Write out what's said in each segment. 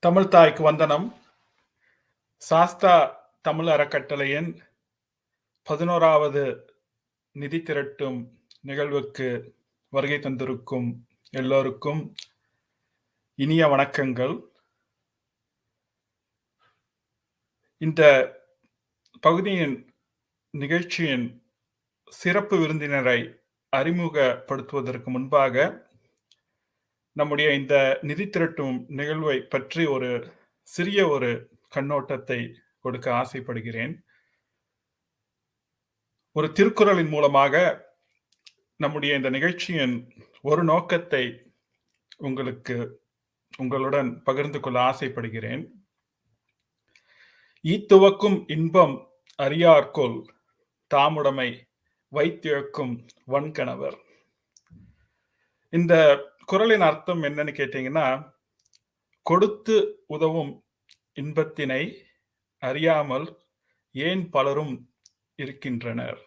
தமிழ் தாய்க்கு வந்தனம். சாஸ்தா தமிழ் அறக்கட்டளையின் 11வது நிதி திரட்டும் நிகழ்வுக்கு வருகை தந்திருக்கும் எல்லோருக்கும் இனிய வணக்கங்கள். இந்த பகுதியின் நிகழ்ச்சியின் சிறப்பு விருந்தினரை அறிமுகப்படுத்துவதற்கு முன்பாக நம்முடைய இந்த நிதி திரட்டும் நிகழ்வை பற்றி ஒரு சிறிய கண்ணோட்டத்தை கொடுக்க ஆசைப்படுகிறேன். ஒரு திருக்குறளின் மூலமாக நம்முடைய இந்த நிகழ்ச்சியின் ஒரு நோக்கத்தை உங்களுடன் பகிர்ந்து கொள்ள ஆசைப்படுகிறேன். ஈத்துவக்கும் இன்பம் அறியார்கொல் தாமுடைமை வைத்திழக்கும் வன்கணவர். இந்த குறளின் அர்த்தம் என்னன்னு கேட்டீங்கன்னா, கொடுத்து உதவும் இன்பத்தினை அறியாமல் ஏன் பலரும் இருக்கின்றனர்.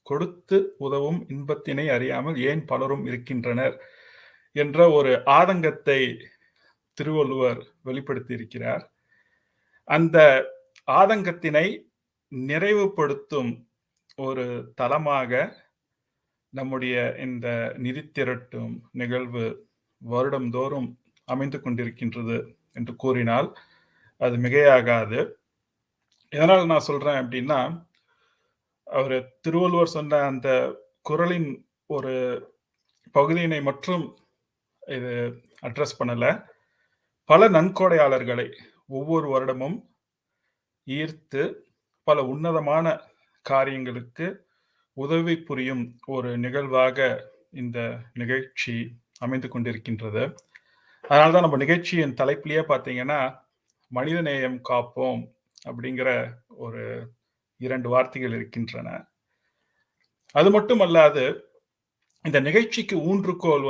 கொடுத்து உதவும் இன்பத்தினை அறியாமல் ஏன் பலரும் இருக்கின்றனர் என்ற ஒரு ஆதங்கத்தை திருவள்ளுவர் வெளிப்படுத்தி இருக்கிறார். அந்த ஆதங்கத்தினை நிறைவுபடுத்தும் ஒரு தளமாக நம்முடைய இந்த நிதி திரட்டும் நிகழ்வு வருடந்தோறும் அமைந்து கொண்டிருக்கின்றது என்று கூறினால் அது மிகையாகாது. எதனால் நான் சொல்றேன் அப்படின்னா, அவர் திருவள்ளுவர் சொன்ன அந்த குறளின் ஒரு பகுதியினை மட்டும் இது அட்ரஸ் பண்ணல. பல நன்கொடையாளர்களை ஒவ்வொரு வருடமும் ஈர்த்து பல உன்னதமான காரியங்களுக்கு உதவி புரியும் ஒரு நிகழ்வாக இந்த நிகழ்ச்சி அமைந்து கொண்டிருக்கின்றது. அதனால்தான் நம்ம நிகழ்ச்சியின் தலைப்பிலேயே பார்த்தீங்கன்னா, மனிதநேயம் காப்போம் அப்படிங்கிற ஒரு 2 வார்த்தைகள் இருக்கின்றன. அது மட்டுமல்லாது, இந்த நிகழ்ச்சிக்கு ஊன்றுகோல்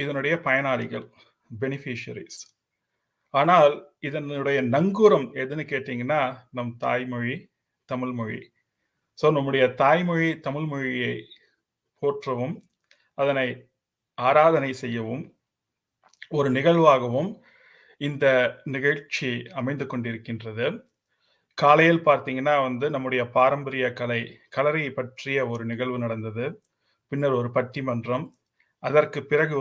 இதனுடைய பயனாளிகள், பெனிஃபிஷரிஸ். ஆனால் இதனுடைய நங்கூரம் எதுன்னு கேட்டீங்கன்னா, நம் தாய்மொழி தமிழ் மொழி. ஸோ நம்முடைய தாய்மொழி தமிழ் மொழியை போற்றவும் அதனை ஆராதனை செய்யவும் ஒரு நிகழ்வாகவும் இந்த நிகழ்ச்சி அமைந்து கொண்டிருக்கின்றது. காலையில் பார்த்தீங்கன்னா நம்முடைய பாரம்பரிய கலரை பற்றிய ஒரு நிகழ்வு நடந்தது. பின்னர் ஒரு பட்டிமன்றம். அதற்கு பிறகு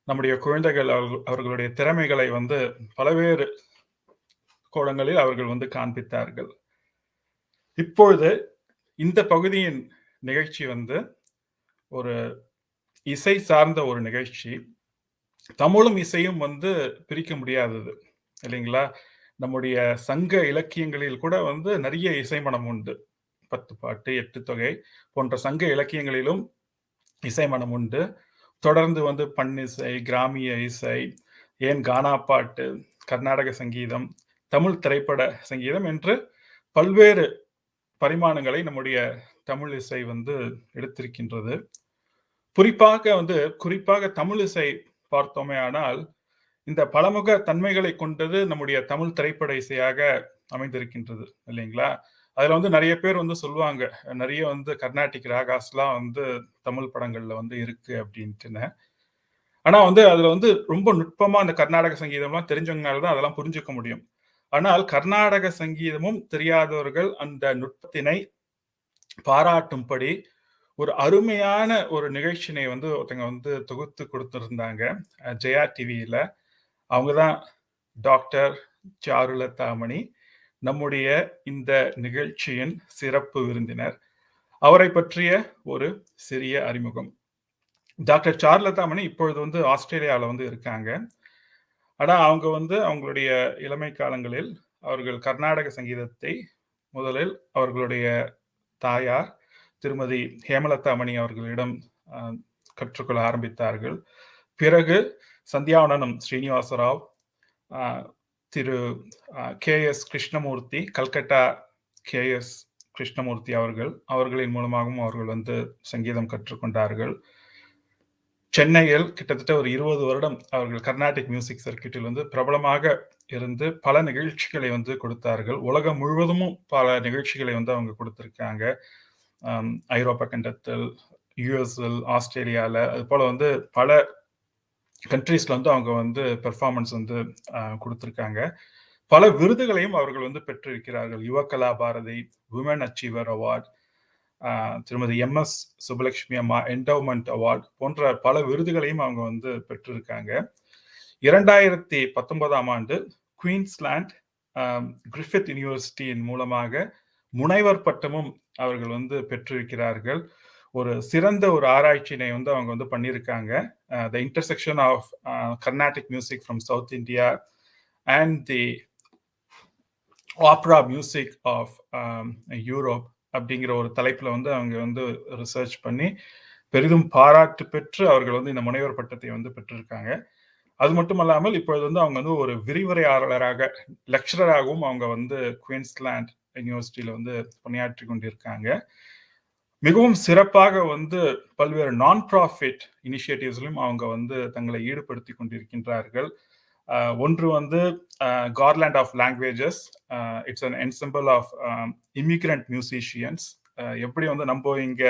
நம்முடைய குழந்தைகள் அவர்களுடைய திறமைகளை பல்வேறு கோணங்களில் அவர்கள் காண்பித்தார்கள். இப்பொழுது இந்த பகுதியின் நிகழ்ச்சி ஒரு இசை சார்ந்த ஒரு நிகழ்ச்சி. தமிழும் இசையும் பிரிக்க முடியாதது இல்லைங்களா? நம்முடைய சங்க இலக்கியங்களில் கூட நிறைய இசைமனம் உண்டு. 10 பாட்டு 8 தொகை போன்ற சங்க இலக்கியங்களிலும் இசைமனம் உண்டு. தொடர்ந்து பண்ணிசை, கிராமிய இசை, ஏன் கானா பாட்டு, கர்நாடக சங்கீதம், தமிழ் திரைப்பட சங்கீதம் என்று பல்வேறு பரிமாணங்களை நம்முடைய தமிழ் இசை எடுத்திருக்கின்றது. குறிப்பாக தமிழ் இசை பார்த்தோமே ஆனால் இந்த பலமுக தன்மைகளை கொண்டது நம்முடைய தமிழ் திரைப்பட இசையாக அமைந்திருக்கின்றது இல்லைங்களா? அதுல நிறைய பேர் சொல்லுவாங்க, நிறைய கர்நாடிக் ராகாஸ்லாம் தமிழ் படங்கள்ல இருக்கு அப்படின்ட்டுன்னு. ஆனா அதுல ரொம்ப நுட்பமா அந்த கர்நாடக சங்கீதம்லாம் தெரிஞ்சவங்கனாலதான் அதெல்லாம் புரிஞ்சுக்க முடியும். ஆனால் கர்நாடக சங்கீதமும் தெரியாதவர்கள் அந்த நுட்பத்தினை பாராட்டும்படி ஒரு அருமையான ஒரு நிகழ்ச்சியினை ஒருத்தங்க தொகுத்து கொடுத்திருந்தாங்க ஜெயா டிவியில. அவங்கதான் டாக்டர் சாருலதா மணி, நம்முடைய இந்த நிகழ்ச்சியின் சிறப்பு விருந்தினர். அவரை பற்றிய ஒரு சிறிய அறிமுகம். டாக்டர் சாருலதா மணி இப்பொழுது ஆஸ்திரேலியாவில் இருக்காங்க. ஆனா அவங்க அவங்களுடைய இளமை காலங்களில் அவர்கள் கர்நாடக சங்கீதத்தை முதலில் அவர்களுடைய தாயார் திருமதி ஹேமலதா மணி அவர்களிடம் கற்றுக்கொள்ள ஆரம்பித்தார்கள். பிறகு சந்தியாவனனம் ஸ்ரீனிவாசராவ், திரு KS கிருஷ்ணமூர்த்தி, கல்கட்டா KS கிருஷ்ணமூர்த்தி அவர்களின் மூலமாகவும் அவர்கள் சங்கீதம் கற்றுக்கொண்டார்கள். சென்னையில் கிட்டத்தட்ட ஒரு 20 வருடம் அவர்கள் கர்நாடிக் மியூசிக் சர்க்கியூட்டில் பிரபலமாக இருந்து பல நிகழ்ச்சிகளை கொடுத்தார்கள். உலகம் முழுவதும் பல நிகழ்ச்சிகளை அவங்க கொடுத்திருக்காங்க. ஐரோப்பா கண்டத்தில், US, ஆஸ்திரேலியால, அது போல பல கண்ட்ரீஸ்ல வந்து அவங்க வந்து பெர்ஃபார்மன்ஸ் வந்து கொடுத்துருக்காங்க. பல விருதுகளையும் அவர்கள் வந்து பெற்றிருக்கிறார்கள். Yuvakala Bharathi, women achiever award, திருமதி எம்.எஸ். சுப்புலட்சுமி அம்மா என்டோவ்மெண்ட் அவார்ட் போன்ற பல விருதுகளையும் அவங்க வந்து பெற்றிருக்காங்க. 2019ஆம் ஆண்டு குயின்ஸ்லாண்ட் கிரிஃபித் யூனிவர்சிட்டியின் மூலமாக முனைவர் பட்டமும் அவர்கள் வந்து பெற்றிருக்கிறார்கள். ஒரு சிறந்த ஒரு ஆராய்ச்சியினை வந்து அவங்க வந்து பண்ணியிருக்காங்க. The intersection of Carnatic music from South India and the opera music of Europe அப்படிங்கிற ஒரு தலைப்புல வந்து அவங்க வந்து ரிசர்ச் பண்ணி பெரிதும் பாராட்டு பெற்று அவர்கள் வந்து இந்த முனைவர் பட்டத்தை வந்து பெற்றிருக்காங்க. அது மட்டுமல்லாமல் இப்பொழுது வந்து அவங்க வந்து ஒரு விரிவுரையாளராக, லெக்சரராகவும் அவங்க வந்து குயின்ஸ்லாண்ட் யூனிவர்சிட்டியில வந்து பணியாற்றி கொண்டிருக்காங்க. மிகவும் சிறப்பாக வந்து பல்வேறு நான் ப்ராஃபிட் இனிஷியேட்டிவ்ஸ்லையும் அவங்க வந்து தங்களை ஈடுபடுத்தி கொண்டிருக்கின்றார்கள். ஒன்று வந்து garland of languages, it's an ensemble of immigrant musicians. எப்படி வந்து நம்ம இங்க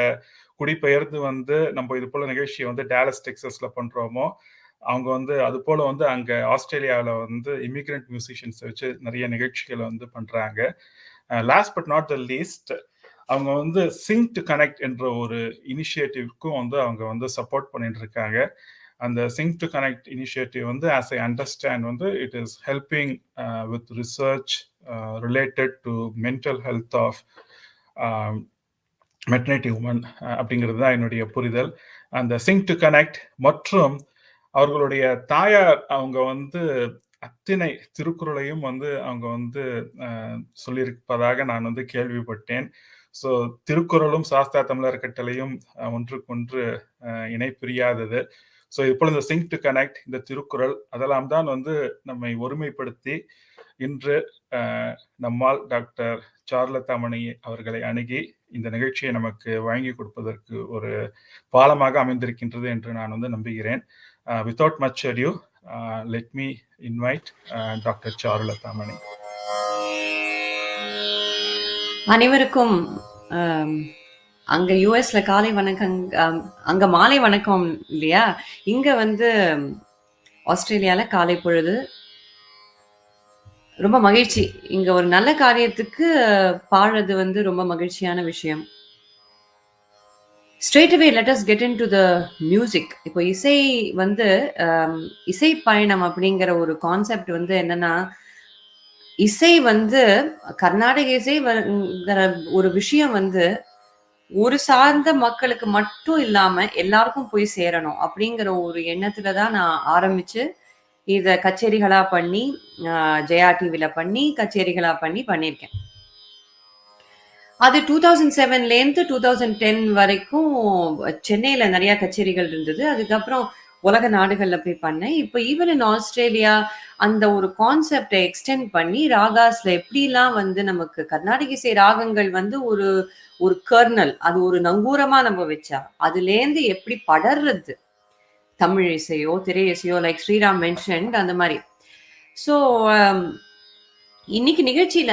குடிபெயர்ந்து வந்து நம்ம இது போல நிகழ்ச்சியை வந்து டாலஸ் டெக்ஸஸ்ல பண்றோமோ, அவங்க வந்து அது போல வந்து அங்க ஆஸ்திரேலியாவில் வந்து இமிகிரண்ட் மியூசிஷியன்ஸ் வச்சு நிறைய நிகழ்ச்சிகளை வந்து பண்றாங்க. Last but not the least, அவங்க வந்து சிங் டு கனெக்ட் என்ற ஒரு இனிஷியேட்டிவ்க்கும் வந்து அவங்க வந்து சப்போர்ட் பண்ணிட்டு இருக்காங்க. அந்த சிங் டு கனெக்ட் இனிஷியேட்டிவ் வந்து ஆஸ் ஐ அண்டர்ஸ்டாண்ட் வந்து it is helping with research related to mental health of maternity women அப்படிங்கிறது தான் என்னுடைய புரிதல். அந்த சிங் டு கனெக்ட் மற்றும் அவர்களுடைய தாயார் அவங்க வந்து அத்தனை திருக்குறளையும் வந்து அவங்க வந்து சொல்லியிருப்பதாக நான் வந்து கேள்விப்பட்டேன். ஸோ திருக்குறளும் சாஸ்தா தமிழர் கட்டளையும் ஒன்றுக்கொன்று இணை பிரியாதது. ஸோ இப்பொழுது இந்த சிங் டு கனெக்ட், இந்த திருக்குறள் அதெல்லாம் தான் வந்து நம்மை ஒருமைப்படுத்தி இன்று நம்மால் டாக்டர் சாருலதா மணி அவர்களை அணுகி இந்த நிகழ்ச்சியை நமக்கு வழங்கி கொடுப்பதற்கு ஒரு பாலமாக அமைந்திருக்கின்றது என்று நான் வந்து நம்புகிறேன். Without much ado, let me invite Dr. Charulatha Mani. அனைவருக்கும் அங்க யூஎஸ்ல காலை வணக்கம், அங்க மாலை வணக்கம் இல்லையா? இங்க வந்து ஆஸ்திரேலியால காலை பொழுது. ரொம்ப மகிழ்ச்சி. இங்க ஒரு நல்ல காரியத்துக்கு பாடுறது வந்து ரொம்ப மகிழ்ச்சியான விஷயம். Straight away let us get into the music. இப்போ இசை வந்து இசை பயணம் அப்படிங்கிற ஒரு கான்செப்ட் வந்து என்னன்னா, இசை வந்து கர்நாடக இசை ஒரு விஷயம் வந்து ஒரு சார்ந்த மக்களுக்கு மட்டும் இல்லாம எல்லாருக்கும் போய் சேரணும் அப்படிங்கிற ஒரு எண்ணத்துல தான் நான் ஆரம்பிச்சு இத கச்சேரிகளா பண்ணி, ஜெயா டிவில பண்ணி, கச்சேரிகளா பண்ணி பண்ணியிருக்கேன். அது 2007லேருந்து 2010 வரைக்கும் சென்னையில நிறைய கச்சேரிகள் இருந்தது. அதுக்கப்புறம் உலக நாடுகள்ல போய் பண்ணேன். இப்போ ஈவன் இன் ஆஸ்திரேலியா அந்த ஒரு கான்செப்டை எக்ஸ்டெண்ட் பண்ணி ராகாஸ்ல எப்படிலாம் வந்து நமக்கு கர்நாடக இசை ராகங்கள் வந்து ஒரு ஒரு கர்னல், அது ஒரு நங்கூரமா நம்ம வச்சா அதுலேருந்து எப்படி படர்றது தமிழ் இசையோ திரை இசையோ, லைக் ஸ்ரீராம் மென்ஷன்ட் அந்த மாதிரி. ஸோ இன்னைக்கு நிகழ்ச்சியில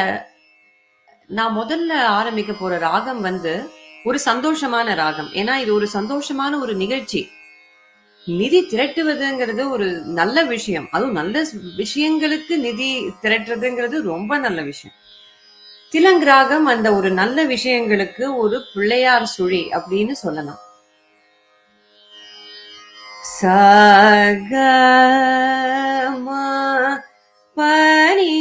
நான் முதல்ல ஆரம்பிக்க போற ராகம் வந்து ஒரு சந்தோஷமான ராகம். ஏன்னா இது ஒரு சந்தோஷமான ஒரு நிகழ்ச்சி. நிதி திரட்டுவதுங்கிறது ஒரு நல்ல விஷயம். அதுவும் நல்ல விஷயங்களுக்கு நிதி திரட்டுறதுங்கிறது ரொம்ப நல்ல விஷயம். திலங்க் ராகம் அந்த ஒரு நல்ல விஷயங்களுக்கு ஒரு பிள்ளையார் சுழி அப்படின்னு சொல்லலாம். சக பனி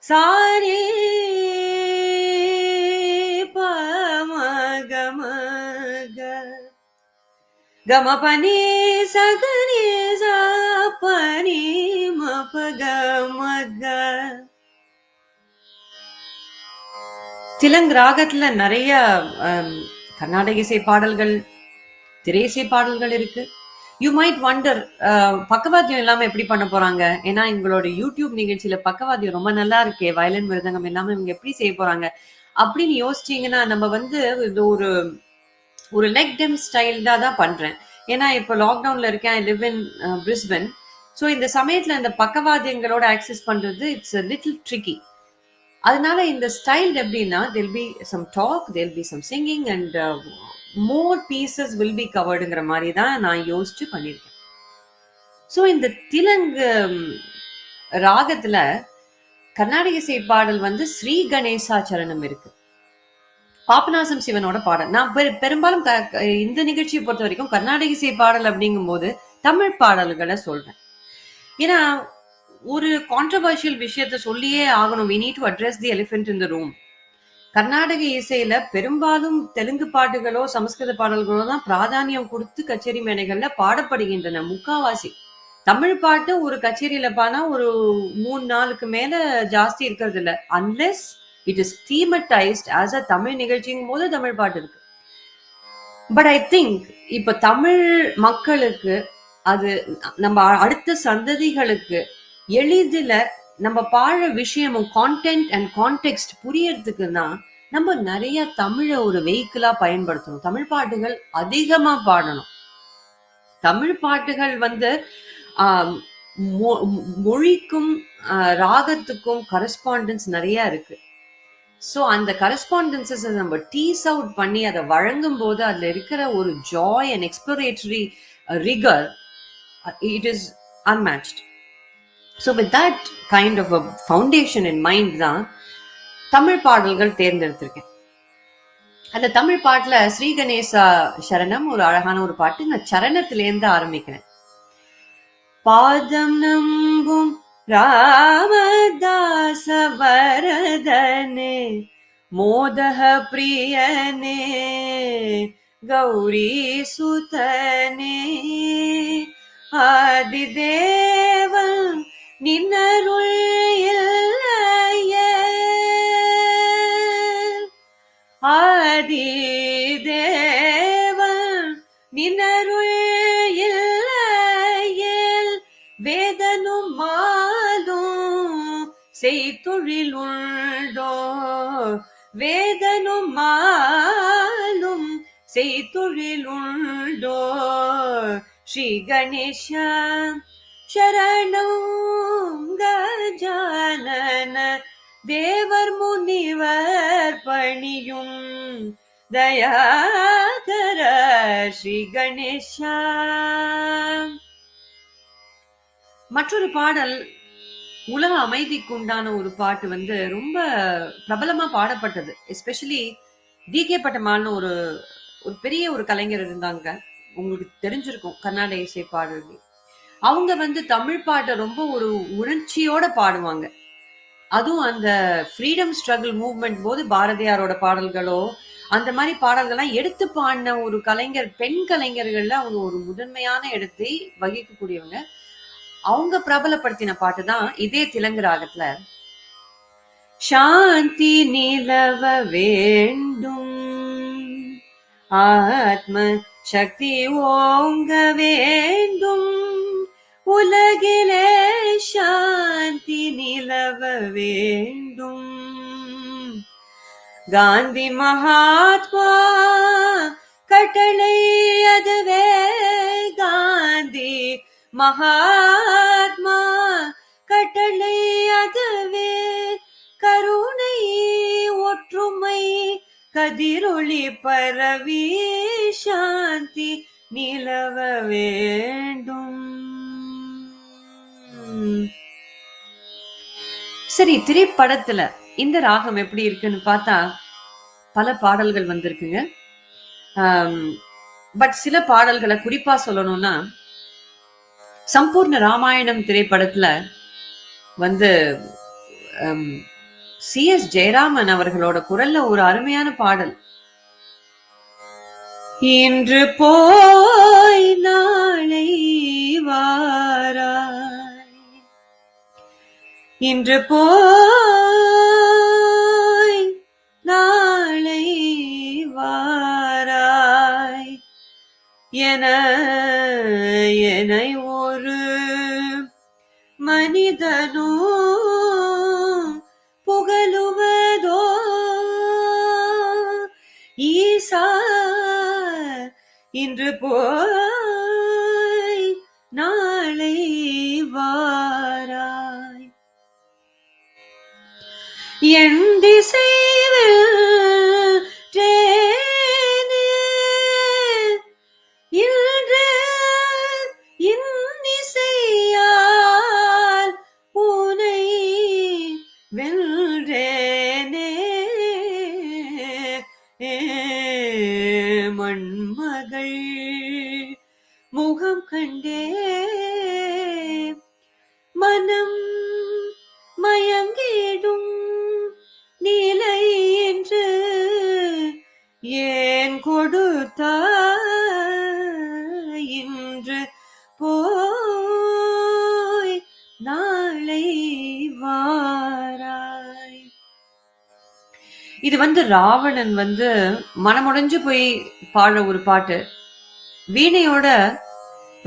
சாரி கம பனி சகனி பனி மபகமக. திலங்க் ராகத்துல நிறைய கர்நாடக இசை பாடல்கள், திரை இசை பாடல்கள் இருக்கு. யூ மைட் வண்டர் பக்கவாத்தியம் இல்லாம எப்படி பண்ண போறாங்க? ஏன்னா எங்களோட யூடியூப் நிகழ்ச்சியில பக்கவாத்தியம் ரொம்ப நல்லா இருக்கே, வயலின் மிருதங்கம் இல்லாம இவங்க எப்படி செய்ய போறாங்க அப்படின்னு யோசிச்சீங்கன்னா, நம்ம வந்து இது ஒரு ஒரு லெக் டெம் ஸ்டைல் தான் பண்றேன். ஏன்னா இப்போ லாக்டவுன்ல இருக்கேன், I live in Brisbane. So இந்த சமயத்துல அந்த பக்கவாத்தியங்களோட ஆக்சஸ் பண்றது இட்ஸ் லிட்டில் ட்ரிக்கி. அதனால இந்த ஸ்டைல் எப்படின்னா, there'll be some talk, there'll be some singing and more pieces will be coveredங்கிற மாதிரி தான் நான் யோசிச்சு பண்ணியிருக்கேன். ஸோ இந்த திலங்கு ராகத்துல கர்நாடக இசை பாடல் வந்து ஸ்ரீ கணேசாச்சரணம் இருக்கு. பாபநாசம் சிவனோட பாடல். நான் பெரும்பாலும் இந்த நிகழ்ச்சியை பொறுத்த வரைக்கும் கர்நாடக இசை பாடல் அப்படிங்கும் போது தமிழ் பாடல்களை சொல்றேன். ஏன்னா ஒரு கான்ட்ரவர்ஷியல் விஷயத்த சொல்லியே ஆகணும். we need to address the elephant in the room. Karnataka இசையில பெரும்பாலும் தெலுங்கு பாட்டுகளோ சமஸ்கிருத பாடல்களோ தான் பிராதானியம் கொடுத்து கச்சேரி மேடைகள்ல பாடப்படுகின்றன. முக்காவாசி தமிழ் பாட்டு ஒரு கச்சேரியில பானா ஒரு 3-4க்கு மேல ஜாஸ்தி இருக்கிறது இல்ல. Unless it is thematised as a Tamil நிகழ்ச்சிங்கும் போது தமிழ் பாட்டு இருக்கு. பட் ஐ திங்க் இப்ப தமிழ் மக்களுக்கு அது நம்ம அடுத்த சந்ததிகளுக்கு எளிதில நம்ம பாழ விஷயமும் கான்டென்ட் அண்ட் கான்டெக்ஸ்ட் புரியறதுக்குன்னா நம்ம நிறைய தமிழை ஒரு வெஹிக்கிளா பயன்படுத்தணும். தமிழ் பாட்டுகள் அதிகமா பாடணும். தமிழ் பாட்டுகள் வந்து மொழிக்கும் ராகத்துக்கும் கரஸ்பாண்டன்ஸ் நிறைய இருக்கு. ஸோ அந்த கரஸ்பாண்டன்சஸ் நம்ம டீஸ் அவுட் பண்ணி அதை வழங்கும் போது அதுல இருக்கிற ஒரு joy and exploratory rigour it is unmatched. So with that kind of a foundation in mind தான் தமிழ் பாடல்கள் தேர்ந்தெடுத்திருக்கேன். அந்த தமிழ் பாட்டுல ஸ்ரீ கணேசா சரணம் ஒரு அழகான ஒரு பாட்டு. நான் சரணத்திலேருந்து ஆரம்பிக்கிறேன். பாதம் நம்பும் ராமதாச வரதனே மோதக பிரியனே கௌரி சுதனே ஆதிதேவன் நின்னருள் இல்லையே ஆதிதேவன் நின்னருள் வேதனும் மாலும் செய்தொழில் உண்டோ வேதனும் மாலும் செய்தொழில் உண்டோ ஸ்ரீ கணேஷ சரணம் கஜானன தேவர் முனிவர் பணியும் தயாகர ஸ்ரீ கணேஷா. மற்றொரு பாடல் உலக அமைதிக்கு உண்டான ஒரு பாட்டு வந்து ரொம்ப பிரபலமா பாடப்பட்டது. Especially DK. பட்டமால்னு ஒரு பெரிய ஒரு கலைஞர் இருந்தாங்க. உங்களுக்கு தெரிஞ்சிருக்கும் கர்நாடக இசை பாடல்கள். அவங்க வந்து தமிழ் பாட்டை ரொம்ப ஒரு உணர்ச்சியோட பாடுவாங்க. அதுவும் அந்த ஃப்ரீடம் ஸ்ட்ரகிள் மூவ்மெண்ட் போது பாரதியாரோட பாடல்களோ அந்த மாதிரி பாடல்கள்லாம் எடுத்து பாடின ஒரு கலைஞர், பெண் கலைஞர்கள்ல அவங்க ஒரு முதன்மையான இடத்தை வகிக்கக்கூடியவங்க. அவங்க பிரபலப்படுத்தின பாட்டு தான் இதே திலங்கு ராகத்துல சாந்தி நிலவ வேண்டும் ஆத்ம சக்தி ஓங்க வேண்டும் உலகிலே சாந்தி நிலவ வேண்டும் காந்தி மகாத்மா கட்டளை அதுவே காந்தி மகாத்மா கட்டளை அதுவே கருணை ஒற்றுமை கதிரொளி பரவி சாந்தி நிலவ வேண்டும். சரி, திரைப்படத்துல இந்த ராகம் எப்படி இருக்குன்னு பார்த்தா பல பாடல்கள் வந்திருக்குங்க. பட் சில பாடல்களை குறிப்பா சொல்லணும்னா சம்பூர்ண ராமாயணம் திரைப்படத்துல வந்து சி.எஸ். ஜெயராமன் அவர்களோட குரல்ல ஒரு அருமையான பாடல். இன்று போய் நாளை வாராய் இன்று போய் நாளை வாராய் என்னை ஒரு மனிதனோ புகழுவதோ ஈசா இன்று போய் நாளை வாராய் என் திசையில் முகம் கண்டே மனம் மயங்கிடும் நிலை என்று ஏன் கொடுத்தாய் இன்று போய் நாளை வாராய். இது ராவணன் மனமுடைஞ்சு போய் பாடுற ஒரு பாட்டு. வீணையோட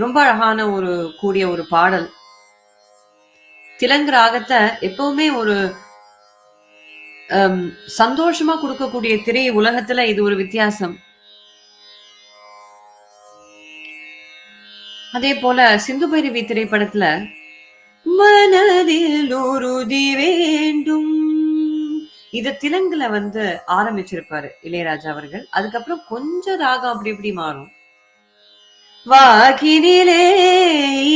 ரொம்ப அழகான ஒரு கூடிய ஒரு பாடல். திலங்கு ராகத்தை எப்பவுமே ஒரு சந்தோஷமா கொடுக்கக்கூடிய திரை உலகத்துல இது ஒரு வித்தியாசம். அதே போல சிந்து பைரவி திரைப்படத்துல மனதில் உறுதி வேண்டும் இத திலங்குல ஆரம்பிச்சிருப்பாரு இளையராஜா அவர்கள். அதுக்கப்புறம் கொஞ்சம் ராகம் அப்படி இப்படி மாறும். வாக்கினிலே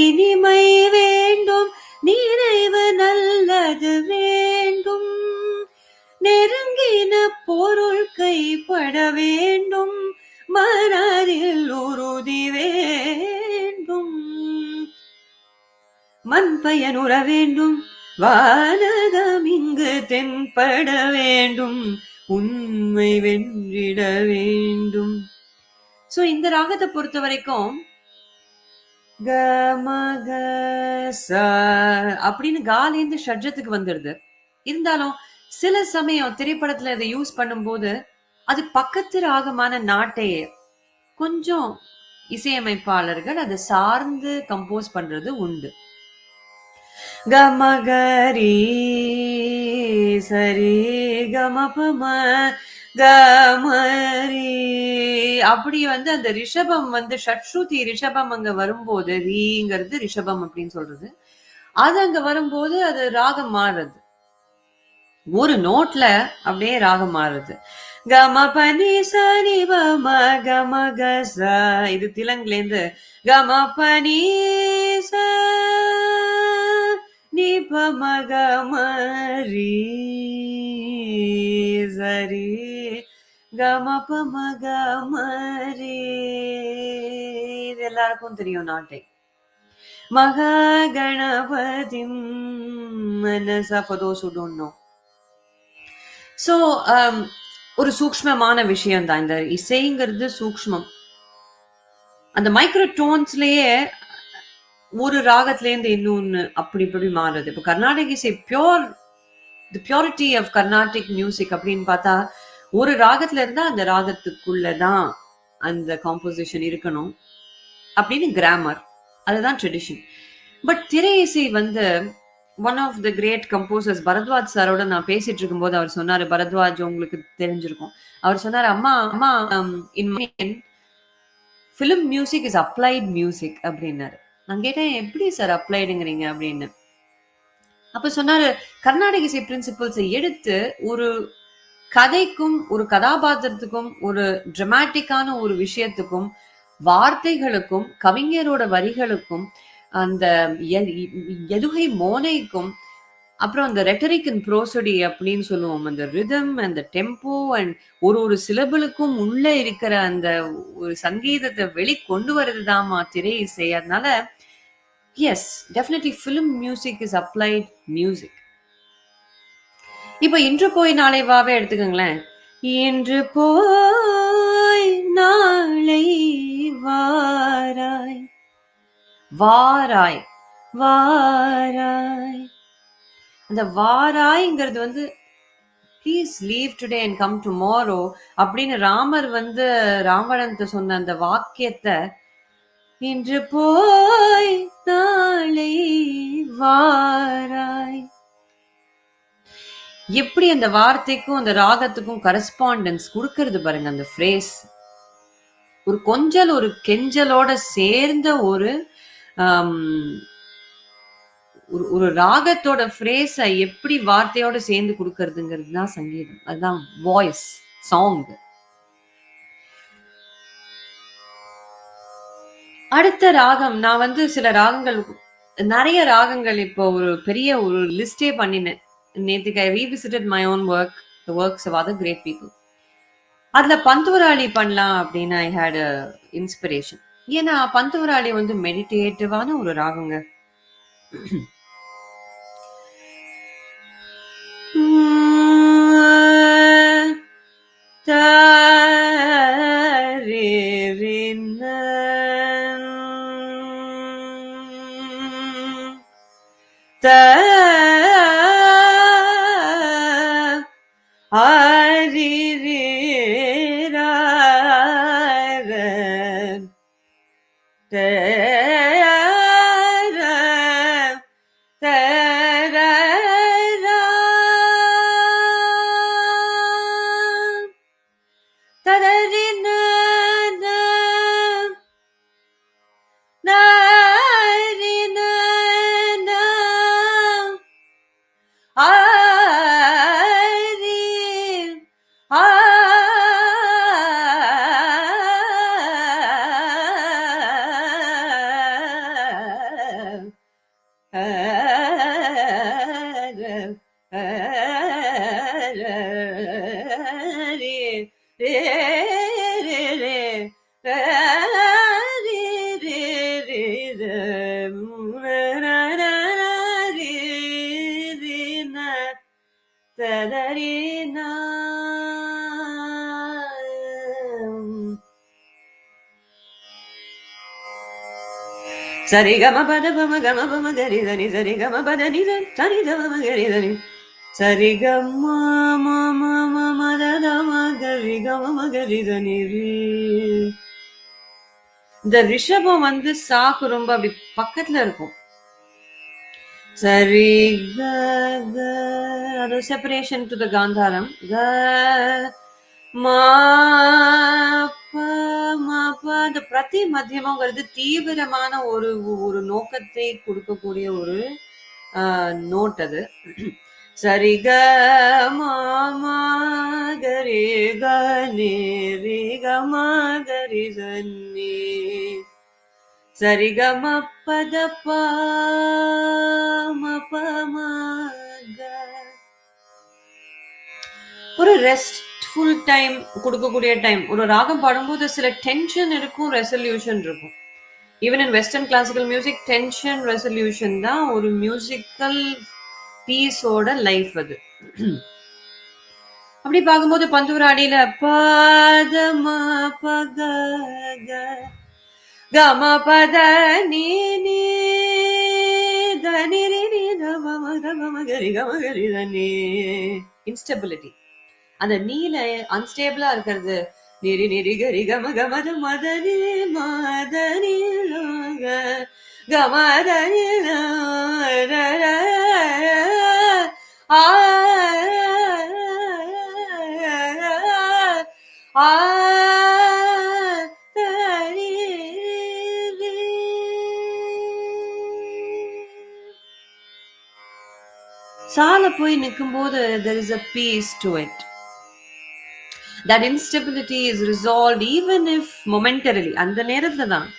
இனிமை வேண்டும், நினைவு நல்லது வேண்டும், நெருங்கின பொருள் கைப்பட வேண்டும், மனதில் உறுதி வேண்டும், மண் பயனுற வேண்டும், வானகம் இங்கு தென்பட வேண்டும், உண்மை வென்றிட வேண்டும். சோ இந்த ராகத்தை பொறுத்த வரைக்கும் கமக அப்படின்னு காலேந்து ஷட்ஜத்துக்கு வந்துடுது. இருந்தாலும் சில சமயம் திரைப்படத்துல இதை யூஸ் பண்ணும்போது அது பக்கத்து ராகமான நாட்டையே கொஞ்சம் இசையமைப்பாளர்கள் அதை சார்ந்து கம்போஸ் பண்றது உண்டு. கமகரி சரி கமபம கமரி அப்படி அந்த ரிஷபம் ஷட்ஸ்ருதி ரிஷபம் அங்க வரும்போது ரீங்கிறது ரிஷபம் அப்படின்னு சொல்றது. அது அங்க வரும்போது அது ராகம் மாறுறது. ஒரு நோட்ல அப்படியே ராகம் மாறுறது. கம பனி சனி பம கம கச இது திலங்குலேருந்து கம பனி ச நி பம கமரி சரி கம பம கமரி இது எல்லாருக்கும் தெரியும் நாட்டை. மகா கணபதி மனசா for those who don't know. So ஒரு சூக்ஷ்மமான விஷயம் தான் இந்த இசைங்கிறது. சூக்ஷ்மம். அந்த மைக்ரோ டோன்ஸ்லயே ஒரு ராகத்திலேருந்து இன்னொன்னு அப்படி இப்படி மாறுது. இப்போ கர்நாடக இசை தி பியூரிட்டி ஆஃப் கர்நாடிக் மியூசிக் அப்படின்னு பார்த்தா ஒரு ராகத்துல இருந்தா அந்த ராகத்துக்குள்ளதான் அந்த காம்போசிஷன் இருக்கணும் அப்படின்னு கிராமர், அதுதான் ட்ரெடிஷன். பட் திரை இசை one of the great composers Bharadwaj சாரோட நான் பேசிட்டு இருக்கும்போது அவர் சொன்னாரு, பரத்வாஜ் உங்களுக்கு தெரிஞ்சிருக்கும், அவர் சொன்னாரு, அம்மா இன் film music is applied music அப்படின்னாரு. நான் கேட்டேன், எப்படி சார் அப்ளைடுங்கிறீங்க அப்படின்னு. அப்ப சொன்னாரு, கர்நாடக இசை பிரின்சிபல்ஸை எடுத்து ஒரு கதைக்கும் ஒரு கதாபாத்திரத்துக்கும் ஒரு டிராமாட்டிக்கான ஒரு விஷயத்துக்கும் வார்த்தைகளுக்கும் கவிஞரோட வரிகளுக்கும் அந்த எதுகை மோனைக்கும் அப்புறம் அந்த ரெட்டரிக் அண்ட் ப்ரோசடி அப்படின்னு சொல்லுவோம், அந்த ரிதம் அந்த டெம்போ அண்ட் ஒரு சிலபிளுக்கும் உள்ள இருக்கிற அந்த ஒரு சங்கீதத்தை வெளிக்கொண்டு வருதுதாமா திரை இசை. அதனால yes, definitely film music is applied music. இப்ப இன்று போய் நாளை வாவே எடுத்துக்கோங்களேன். இன்று போய் நாளை வாராய் வாராய் வாராய். அந்த வாராய்ங்கிறது please leave today and come tomorrow அப்படின்னு ராமர் ராவணன்ட்ட சொன்ன அந்த வாக்கியத்தை இன்று போய் நாளை வாராய், எப்படி அந்த வார்த்தைக்கும் அந்த ராகத்துக்கும் கரஸ்பாண்டன்ஸ் கொடுக்கறது பாருங்க. அந்த ஃப்ரேஸ் ஒரு கொஞ்சல் ஒரு கெஞ்சலோட சேர்ந்த ஒரு ஒரு ராகத்தோட ஃப்ரேஸ எப்படி வார்த்தையோட சேர்ந்து கொடுக்கறதுங்கிறது தான் சங்கீதம். அதுதான் வாய்ஸ் சாங். அடுத்த ராகம் நான் சில ராகங்கள், நிறைய ராகங்கள் இப்போ ஒரு பெரிய ஒரு லிஸ்டே பண்ணினேன் நேத்துக்கு. I revisited my own work, the works of other great people. அதுல பந்துவராளி பண்ணலாம் அப்படின்னு ஐ ஹேட் இன்ஸ்பிரேஷன். ஏன்னா பந்துவராளி வந்து மெடிடேட்டிவான ஒரு ராகங்க. சரி கம பத பம கம பம கரி தனி சரி கம பத நி சரி கம கரி தனி சரி கம மம மம தத மகரி கம மகரி தனி ரீ. இந்த ரிஷபம் வந்து சாக்கு ரொம்ப அப்படி பக்கத்துல இருக்கும். சரி க க அது செப்பரேஷன் டு த காந்தாரம் க மா ப ம ப அந்த பிரதி மத்தியமங்கிறது தீவிரமான ஒரு ஒரு நோக்கத்தை கொடுக்கக்கூடிய ஒரு நோட் அது. சரி க மா மா கரி க நி ரி க ம கரி சன்னி சரி க ம பத ப ம ப ம க. ஒரு ரெஸ்ட்ஃபுல் டைம் கொடுக்கக்கூடிய டைம். ஒரு ராகம் பாடும்போது சில டென்ஷன் இருக்கும், ரெசல்யூஷன் இருக்கும். Even in western classical music tension resolution தான் ஒரு மியூசிக்கல் பீஸோட லைஃப் அது. அப்படி பார்க்கும்போது பந்துவராடியில பதம பக கம பத நீ நீ தனி ரி தம தம கரி கம கரி தனி இன்ஸ்டெபிலிட்டி. அந்த நீல அன்ஸ்டேபிளா இருக்கிறது. நிரி நிரி கரி கம கமத மதனி மதனி கமதனி ஆ ஆ சால போய் நிக்கும்போது there is a peace to it. That instability is resolved even if momentarily. அந்த நேரத்துல தான்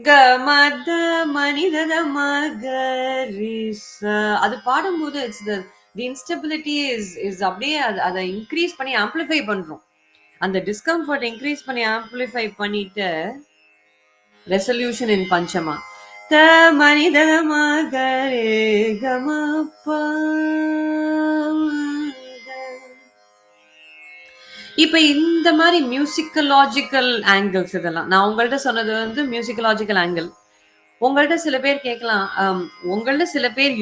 கமத மனிதத மகரிச அது பாடும்போது இட்ஸ் தி இன்ஸ்டபிலிட்டி இஸ் அப்படியே அதை இன்க்ரீஸ் பண்ணி ஆம்பிளிஃபை பண்றோம். அந்த டிஸ்கம்ஃபர்ட் இன்க்ரீஸ் பண்ணி ஆம்பிளிஃபை பண்ணிட்டு ரெசல்யூஷன் இன் பஞ்சமா த மனித மகரே கமப்ப. இப்ப இந்த மாரி மியூசிக்கலாஜிக்கல் ஆங்கிள்ஸ் இதெல்லாம். நான் உங்கள்ட்ட சொன்னது வந்து மியூசிக்கலாஜிக்கல் ஆங்கிள். உங்கள்ட்ட சில பேர் கேட்கலாம். உங்கள்ட்ட சில பேர்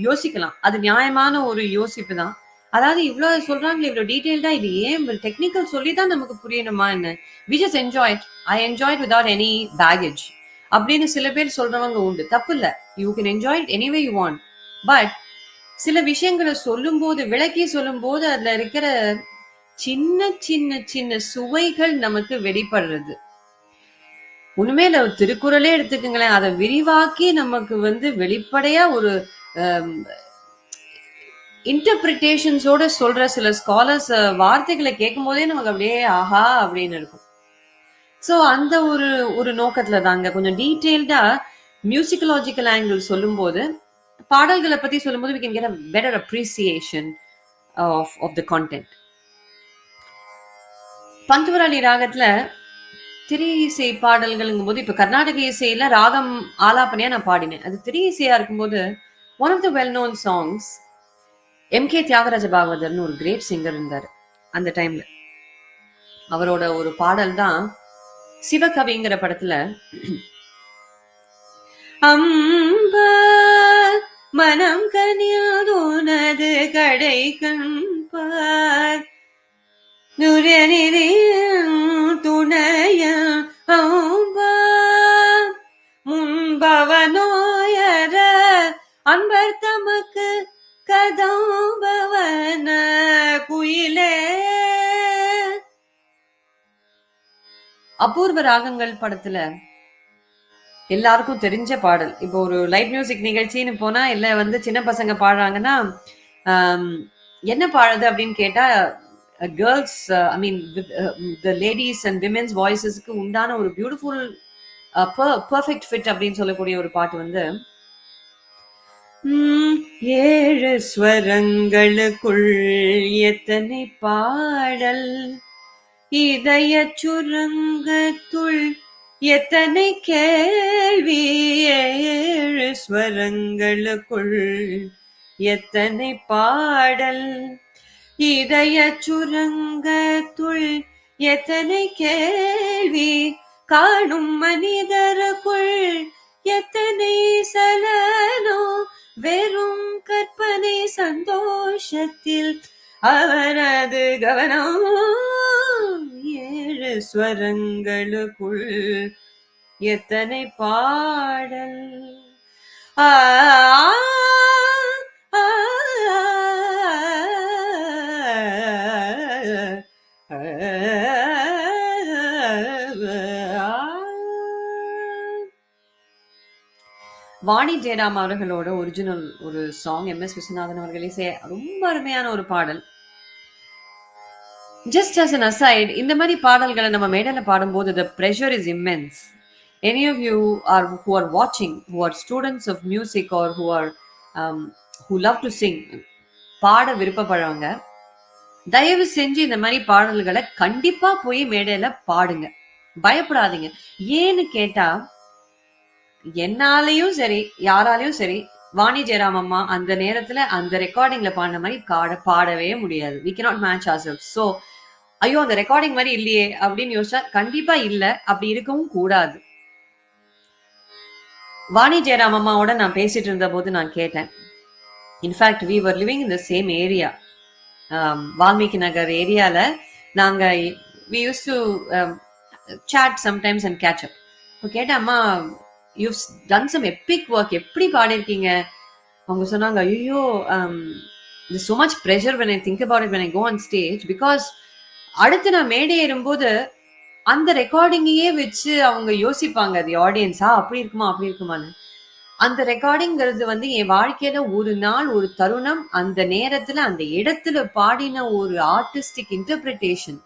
யோசிக்கலாம். அது நியாயமான ஒரு யோசிப்பு தான். அதாவது இவ்ளோ சொல்றாங்களே, இவ்ளோ டீட்டெயில்டா இது ஏன் டெக்னிக்கல் சொல்லி தான் நமக்கு புரியணுமா என்ன? We just enjoy it. I enjoy it without any baggage. அப்படின்னு சில பேர் சொல்றவங்க உண்டு. தப்பில்ல. You can enjoy it any way you want. But சில விஷயங்கள சொல்லும்போது, விளக்கி சொல்லும்போது அதுல இருக்கிற சின்ன சின்ன சின்ன சுவைகள் நமக்கு வெளிப்படுறது. ஒண்ணுமே இல்ல. ஒரு திருக்குறளே எடுத்துக்கங்களேன். அத விரிவாக்கி நமக்கு வந்து வெளிப்படையா ஒரு அம் இன்டர்பிரிட்டேஷன்ஸோட சொல்ற சில ஸ்காலர்ஸ் வார்த்தைகள கேட்கும்போதே நமக்கு அப்படியே ஆஹா! அப்படின்னு இருக்கும். சோ அந்த ஒரு ஒரு நோக்கத்துல தாங்க கொஞ்சம் டீட்டெயில்டா மியூசிக்கலாஜிக்கல் ஆங்கிள் சொல்லும்போது, பாடல்கள பத்தி சொல்லும்போது, we can get a better appreciation of the content. Pantuvarali ராகத்துல திரை இசை பாடல்கள்ங்கும்போது, இப்ப கர்நாடக இசையில ராகம் ஆலாபனையா நான் பாடினேன். அது திரை இசையா இருக்கும்போது, one of the well known songs M K. Thyagaraja பாகவதர்ன்னு ஒரு கிரேட் சிங்கர் இருந்தாரு. அந்த டைம்ல. அவரோட ஒரு பாடல் தான் சிவகவிங்கிற படத்துல அம்பா மனம் கனியாதோனது கடை கண்பார் துணைய அம்பா முன்பவனோயர அன்பர் தமக்கு கதம்பவன குயிலே. அபூர்வ ராகங்கள் படத்துல எல்லாருக்கும் தெரிஞ்ச பாடல். இப்போ ஒரு லைட் மியூசிக் நிகழ்ச்சின்னு போனா, இல்ல வந்து சின்ன பசங்க பாடுறாங்கன்னா, என்ன பாடுது அப்படின்னு கேட்டா, girls I mean the ladies and women's வாய்ஸஸ்க்கு உண்டான ஒரு பியூட்டிஃபுல் பெர்ஃபெக்ட் ஃபிட் அப்படின்னு சொல்லக்கூடிய ஒரு பாட்டு வந்து ஏழு ஸ்வரங்களுக்குள் எத்தனை பாடல் இதய சுரங்கத்துள் எத்தனை கேள்வி ஏழு ஸ்வரங்களுக்குள் எத்தனை பாடல் இதய சுரங்கத்துள் எத்தனை கேள்வி காணும் மனிதருக்குள் எத்தனை சலனோ வெறும் கற்பனை சந்தோஷத்தில் அவனது கவனம் ஏழு ஸ்வரங்களுக்குள் எத்தனை பாடல். ஆ வாணி ஜெயராம் அவர்களோட ஒரிஜினல் ஒரு சாங் எம்.எஸ். விஸ்வநாதன் அவர்களே ரொம்ப அருமையான ஒரு பாடல். ஜஸ்ட் as an aside, இந்த மாதிரி பாடல்களை நம்ம மேடையில பாடும்போது the pressure is immense. Any of you who are watching, who are students of music or who love to sing, பாட விருப்பப்படுறவங்க தயவு செஞ்சு இந்த மாதிரி பாடல்களை கண்டிப்பா போய் மேடையில பாடுங்க. பயப்படாதீங்க. ஏன்னு கேட்டா, என்னாலையும் சரி யாராலையும் சரி வாணி ஜெயராம் அம்மா அந்த நேரத்துல அந்த ரெக்கார்டிங்ல பாடின மாதிரி பாடவே முடியாது. we cannot match ourselves. so ஐயோ அந்த ரெக்கார்டிங் மாதிரி இல்லையே அப்படின்னு யோசிச்சா கண்டிப்பா இல்ல. அப்படி இருக்கவும் கூடாது. வாணி ஜெயராம் அம்மாவோட நான் பேசிட்டு இருந்த போது நான் கேட்டேன். In fact we were living in the same area. Valmiki Nagar ஏரியால நாங்க we used to chat sometimes and catch up. இப்போ கேட்டேன், அம்மா you've done some epic work, எப்படி பாடிருக்கீங்க? அவங்க சொன்னாங்க, ஐயோ there's so much pressure when I think about it when I go on stage, because அடுத்து நான் மேடை ஏறும்போது அந்த ரெக்கார்டிங்கையே வச்சு அவங்க யோசிப்பாங்க, அது ஆடியன்ஸா அப்படி இருக்குமா அப்படி இருக்குமான்னு. அந்த ரெக்கார்டிங்கிறது வந்து என் வாழ்க்கையில ஒரு நாள் ஒரு தருணம் அந்த நேரத்துல அந்த இடத்துல பாடின ஒரு artistic interpretation.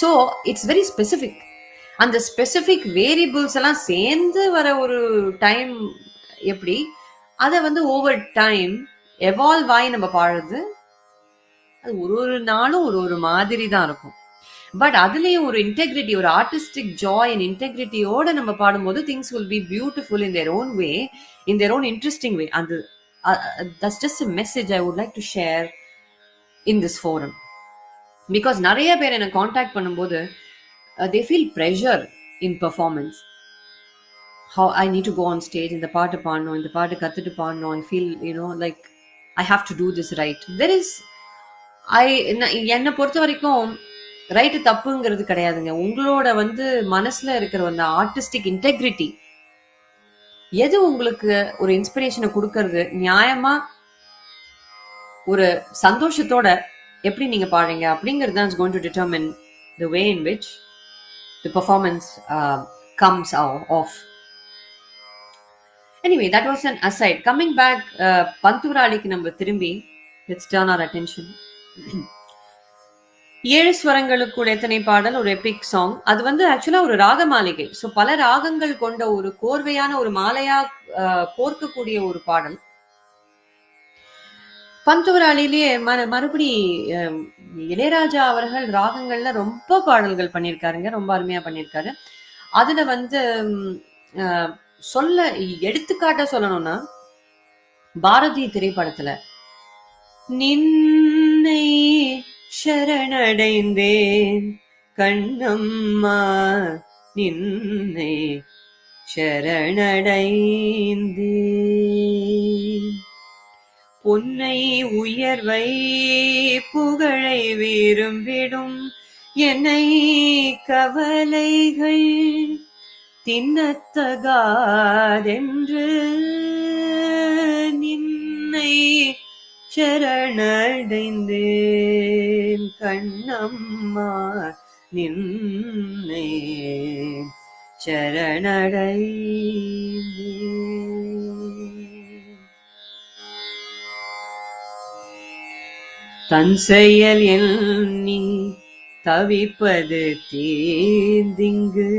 So it's very specific. அந்த ஸ்பெசிபிக் வேரியபிள்ஸ் எல்லாம் சேர்ந்து வர ஒரு டைம் எப்படி அதை வந்து ஓவர் டைம் எவால்வ் ஆகி நம்ம பாடுறது, அது ஒரு நாளும் ஒரு மாதிரி தான் இருக்கும். பட் அதுலயும் ஒரு இன்டெகிரிட்டி, ஒரு ஆர்டிஸ்டிக் ஜாய் அண்ட் இன்டெகிரிட்டியோட நம்ம பாடும்போது things will be beautiful in their own way, in their own interesting way. that's just a message I would like to share in this forum. Because நிறைய பேர் என்னை contact பண்ணும்போது they feel pressure in performance. How I need to go on stage இந்த பாட்டு பாடணும், இந்த பாட்டு கத்துட்டு பாடணும். I feel, like I have to do this right. There is என்னை பொறுத்த வரைக்கும் ரைட்டு தப்புங்கிறது கிடையாதுங்க. உங்களோட மனசுல இருக்கிற அந்த ஆர்டிஸ்டிக் இன்டெகிரிட்டி எது உங்களுக்கு ஒரு இன்ஸ்பிரேஷனை கொடுக்கறது, நியாயமா ஒரு சந்தோஷத்தோட எப்படி நீங்க பாடுறீங்க அப்படிங்கிறது தான் is going to determine the way in which the performance comes off. Anyway, that was an aside. Coming back, பந்துராளிக்கு நம்ம திரும்பி, let's turn our attention. 7 ஸ்வரங்களுக்குள் எத்தனை பாடல் ஒரு எபிக் சாங். அது ஆக்சுவலா ஒரு ராக மாளிகை. ஸோ பல ராகங்கள் கொண்ட ஒரு கோர்வையான ஒரு மாலையா கோர்க்கக்கூடிய ஒரு பாடல். பந்துராளிலேயே மறுபடி இளையராஜா அவர்கள் ராகங்கள்ல ரொம்ப பாடல்கள் பண்ணியிருக்காருங்க. ரொம்ப அருமையா பண்ணியிருக்காரு. அதுல எடுத்துக்காட்ட சொல்லணும்னா பாரதி திரைப்படத்துல நின்னை சரணடைந்தேன் கண்ணம்மா நின்னை சரணடைந்தேன் பொன்னை உயர்வை புகழை விரும்பிடும் என்னை கவலைகள் தின்னத்தகாதென்று நின்னை சரணடைந்தேன் கண்ணம்மா நின்னை சரணடைந்தேன் தன் செயல் எண்ணி தவிப்பது தீர்ந்திங்கு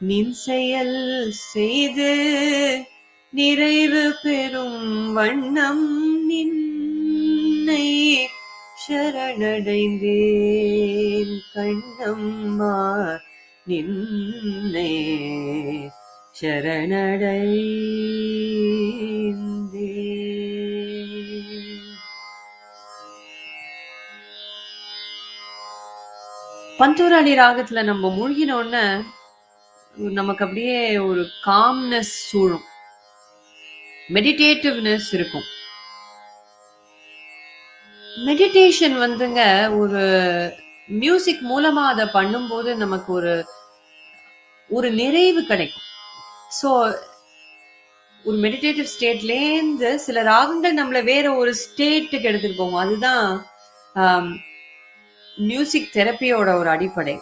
நின் செயல் செய்து நிறைவு பெறும் வண்ணம் நின்னை சரணடைந்தேன் கண்ணம்மா நின்னை சரணடைந்தேன். பந்துராளி ராகத்துல நம்ம மூழ்கினோன்னு நமக்கு அப்படியே ஒரு காம்னஸ் சூழும், மெடிடேட்டிவ்னஸ் இருக்கும். மெடிடேஷன் ஒரு மியூசிக் மூலமா அதை பண்ணும்போது நமக்கு ஒரு நிறைவு கிடைக்கும். ஸோ ஒரு மெடிடேட்டிவ் ஸ்டேட்லேருந்து சில ராகங்கள் நம்மளை வேற ஒரு ஸ்டேட்டுக்கு எடுத்துட்டு போகும். அதுதான் மியூசிக் தெரப்பியோட ஒரு அடிப்படை.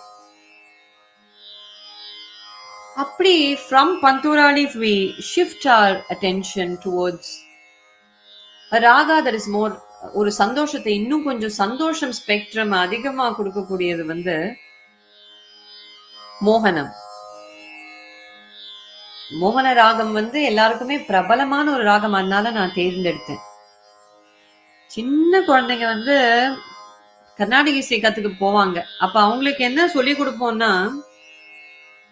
அப்படி from Panturali we shift our attention towards a raga that is more ஒரு சந்தோஷத்தை இன்னும் கொஞ்சம் சந்தோஷம் ஸ்பெக்ட்ரம் அதிகமா கொடுக்கக்கூடியது மோகனம். மோகன ராகம் எல்லாருக்குமே பிரபலமான ஒரு ராகம், அதனால நான் தேர்ந்தெடுத்தேன். சின்ன குழந்தைங்க கர்நாடக இசை கத்துக்கு போவாங்க. அப்ப அவங்களுக்கு என்ன சொல்லி கொடுப்போம்னா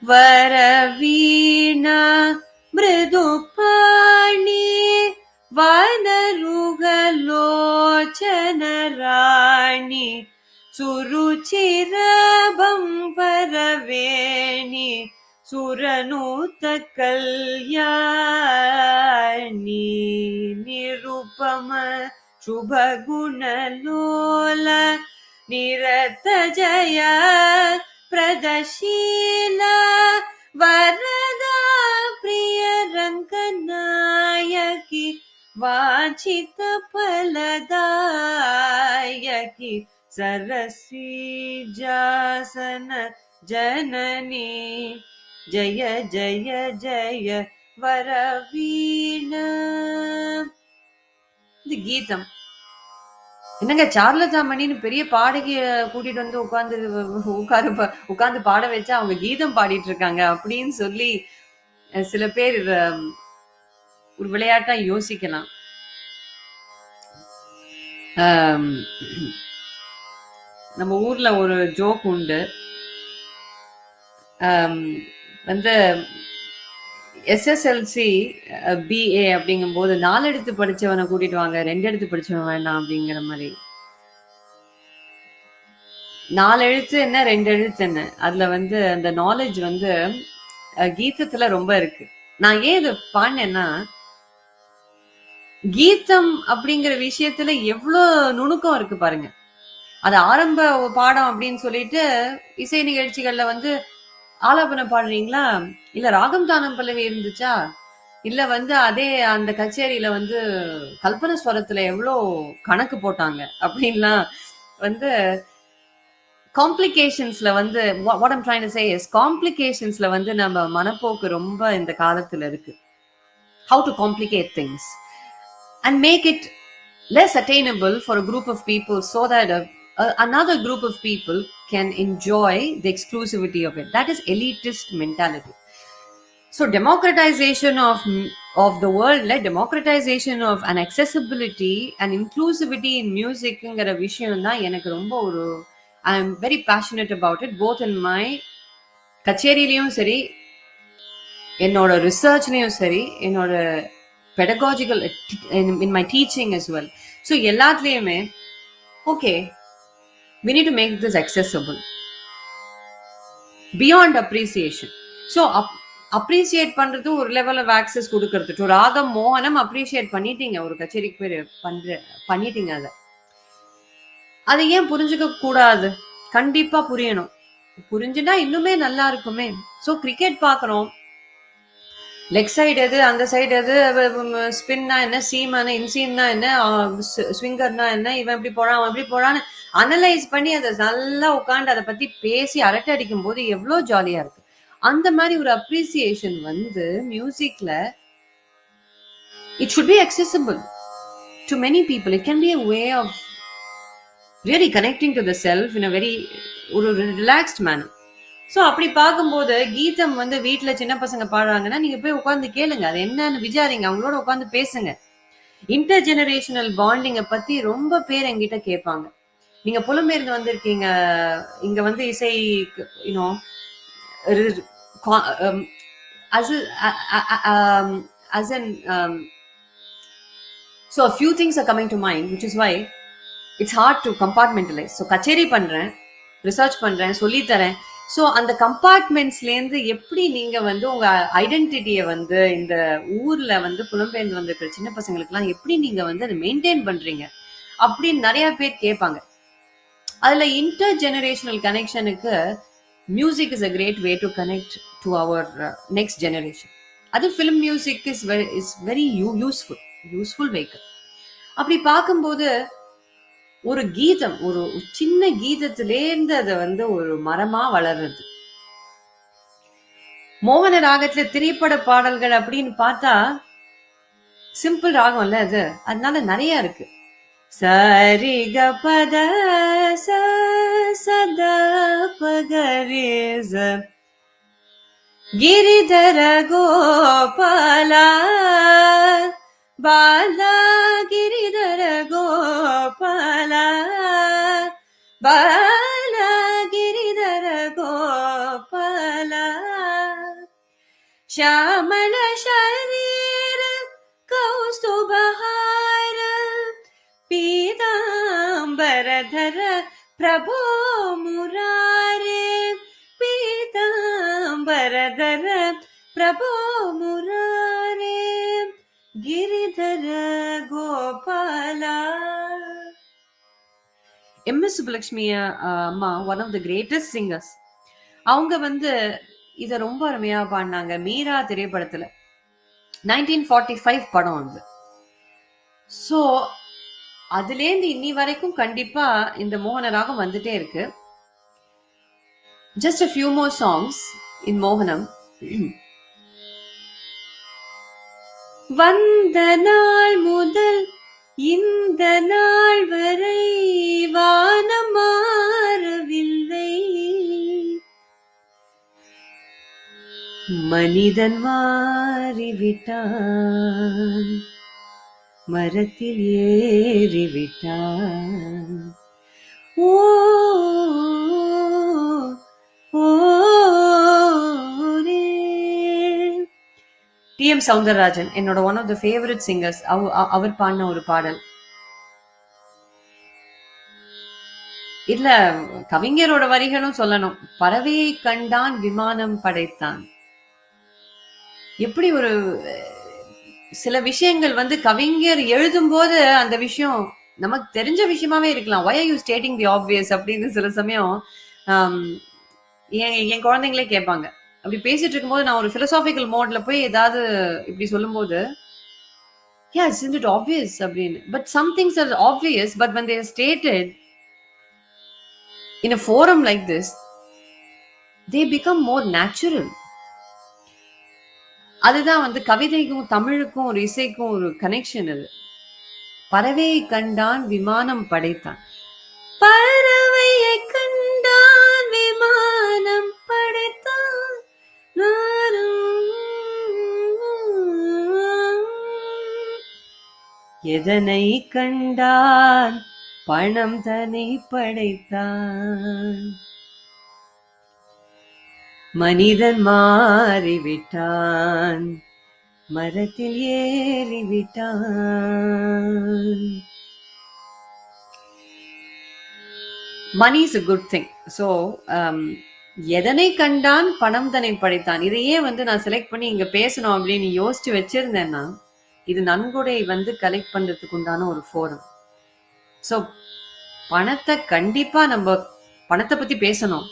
வரவீணா மிருதுபாணி வனருகலோச்சனராணி சுருச்சிரபம்பரவேணி சுரநூத கல்யாணி நிருபம சுபகுணலோல நிரத ஜய பிரதசீலா வரதா பிரிய ரங்கநாயகி வாஞ்சித பலதாயகி சரசி ஜாசன ஜனனி ஜய ஜய ஜய வரவீணா. இது கீதம். என்னங்க சாருலதா மணின்னு பெரிய பாடகிய கூட்டிட்டு உட்கார்ந்து பாட வச்சா அவங்க கீதம் பாடிட்டு இருக்காங்க அப்படின்னு சொல்லி சில பேர் ஒரு விளையாட்டா யோசிக்கலாம். நம்ம ஊர்ல ஒரு ஜோக் உண்டு. எஸ்எஸ்எல்சி பிஏ அப்படிங்கும் போது 4 எடுத்து படிச்சவனை கூட்டிட்டு வாங்க, 2 எடுத்து படிச்சவன் வேண்டாம் அப்படிங்கிற மாதிரி. 4 எழுத்து என்ன, 2 எழுத்து என்ன? அதுல வந்து அந்த நாலேட்ஜ் வந்து கீதத்துல ரொம்ப இருக்கு. நான் ஏன் இத பாடுனேன்னா, கீதம் அப்படிங்கிற விஷயத்துல எவ்ளோ நுணுக்கம் இருக்கு பாருங்க. அது ஆரம்ப பாடம் அப்படின்னு சொல்லிட்டு, இசை நிகழ்ச்சிகள்ல வந்து ஆலாபனம் பாடுறீங்களா? இல்ல ராகம் தானம் பல்லவி இருந்துச்சா? இல்ல வந்து அதே அந்த கச்சேரியில வந்து கல்பன ஸ்வரத்துல எவ்ளோ கணக்கு போட்டாங்க அப்படின்லாம் வந்து காம்ப்ளிகேஷன்ஸ்ல வந்து what I'm trying to say is காம்ப்ளிகேஷன்ஸ்ல வந்து நம்ம மனப்போக்கு ரொம்ப இந்த காலத்துல இருக்கு. How to complicate things and make it less attainable for a group of people so that another group of people can enjoy the exclusivity of it. That is elitist mentality. So democratization of the world, like democratization of an accessibility and inclusivity in musicங்கிற விஷயம் தான் எனக்கு ரொம்ப ஒரு I am very passionate about it both in my கச்சேரியிலையும் சரி என்னோட ரிசர்ச்லயும் சரி என்னோட pedagogical in my teaching as well. So எல்லாத்துலயுமே okay, we need to make this accessible beyond appreciation. So appreciate பண்றது ஒரு லெவல் ஆஃப் ஆக்சஸ் கொடுக்கறது. ஒரு ராகம் மோகனம் அப்ரிசியேட் பண்ணிட்டீங்க, ஒரு கச்சேரிக்கு பேர் பண்ணிட்டீங்க. அதை ஏன் புரிஞ்சுக்க கூடாது? கண்டிப்பா புரியணும். புரிஞ்சுனா இன்னுமே நல்லா இருக்குமே. ஸோ கிரிக்கெட் பார்க்குறோம், லெக் சைடு எது, அந்த சைடு எது, ஸ்பின்னா என்ன, சீமான இன்சீம்னா என்ன, ஸ்விங்கர்னா என்ன, இவன் எப்படி போறான் அவன் எப்படி போறான்னு அனலைஸ் பண்ணி அதை நல்லா உட்காந்து அதை பத்தி பேசி அரட்டை அடிக்கும் போது எவ்வளோ ஜாலியா இருக்கு. அந்த மாதிரி ஒரு அப்ரிசியேஷன் வந்து மியூசிக்ல it should be accessible to many people. It can be a way of really connecting to the self in a very ஒரு relaxed manner. ஸோ அப்படி பார்க்கும்போது கீதம் வந்து வீட்டுல சின்ன பசங்க பாடுறாங்கன்னா நீங்க போய் உட்காந்து கேளுங்க, அது என்னன்னு விசாரிங்க, அவங்களோட உட்காந்து பேசுங்க. இன்டர் ஜெனரேஷனல் பாண்டிங்கை பத்தி ரொம்ப பேர் எங்கிட்ட கேட்பாங்க. நீங்க புலம்பெயர்ந்து வந்திருக்கீங்க, இங்க வந்து இசை you know as in so a few things are coming to mind, which is why it's hard to compartmentalize. So கச்சேரி பண்றேன், ரிசர்ச் பண்றேன், சொல்லித்தரேன். ஸோ அந்த கம்பார்ட்மெண்ட்ஸ்லேருந்து எப்படி நீங்க வந்து உங்க ஐடென்டிட்டியை வந்து இந்த ஊர்ல வந்து புலம்பெயர்ந்து வந்திருக்கிற சின்ன பசங்களுக்குலாம் எப்படி நீங்க வந்து அதை மெயின்டைன் பண்றீங்க அப்படின்னு நிறைய பேர் கேட்பாங்க. அதுல இன்டர் ஜெனரேஷனல் கனெக்ஷனுக்கு music is a great way to connect to our next generation. அது film music is very useful vehicle. அப்படி பார்க்கும்போது ஒரு கீதம், ஒரு சின்ன கீதத்திலேருந்து அதை வந்து ஒரு மரமா வளர்றது. மோகன ராகத்துல திரைப்பட பாடல்கள் அப்படின்னு பார்த்தா சிம்பிள் ராகம் இல்ல அது, அதனால நிறைய இருக்கு. சரி க பத சத பகரேச கிரிதர கோபாலா பாலா கிரிதர கோபாலா பாலா கிரிதர கோபாலா ಶ್ಯಾಮಳ ಶರೀರ ಕೌಸ್ತುಭಹಾರ ಪೀತಾಂಬರಧರ ಪ್ರಭೋ ಮುರಾರೇ ಪೀತಾಂಬರಧರ ಪ್ರಭೋ ಮುರಾರೇ ಗಿರಿಧರ ಗೋಪಾಲ. எம்.எஸ். சுப்புலட்சுமி அம்மா one of the greatest singers. அவங்க வந்து இத ரொம்ப அருமையா பாடினாங்க மீரா திரைப்படத்துல. 1945 படம் அது. ஸோ அதுலேருந்து இன்னி வரைக்கும் கண்டிப்பா இந்த மோகன ராகம் வந்துட்டே இருக்கு. Just a few more songs in மோகனம். வந்த நாள் முதல் இந்த நாள் வரை வானம் மாறவில்லை, மனிதன் மாறிவிட்டான், மரத்தில் ஏறிவிட்டான். ஓ டி.எம். சௌந்தரராஜன் என்னோட one of the favourite singers. அவர் பாடின ஒரு பாடல். இல்ல கவிஞரோட வரிகளும் சொல்லணும். பறவையை கண்டான் விமானம் படைத்தான். எப்படி ஒரு சில விஷயங்கள் வந்து கவிஞர் எழுதும்போது அந்த விஷயம் நமக்கு தெரிஞ்ச விஷயமாவே இருக்கலாம். why are you stating the obvious அப்படின்னு சில சமயம் ஆம், என் குழந்தைங்களே கேட்பாங்க. அப்படி பேசிட்டு இருக்கும்போது நான் ஒரு philosophical மோட்ல போய் ஏதாவது இப்படி சொல்லும்போது yeah isn't it obvious அப்படின்னு but some things are obvious but when they are stated in a forum like this they become more natural. அதுதான் வந்து கவிதைக்கும் தமிழுக்கும் ஒரு இசைக்கும் ஒரு கனெக்ஷன் அது. பறவையை கண்டான் விமானம் படைத்தான். பறவையை கண்டான் விமானம் படைத்தான். எதனை கண்டான் பணம் தன்னை படைத்தான். மனிதன் மாறிவிட்டான் மரத்தில் ஏறிவிட்டான். Money is a good thing. So எதனை கண்டான் பணம் தன்னை படைத்தான். இதையே வந்து நான் செலக்ட் பண்ணி இங்க பேசணும் அப்படின்னு யோசிச்சு வச்சிருந்தேன்னா இது நன்கொடை வந்து கலெக்ட் பண்றதுக்கு உண்டான ஒரு ஃபோரம். ஸோ பணத்தை கண்டிப்பா நம்ம பணத்தை பத்தி பேசணும்.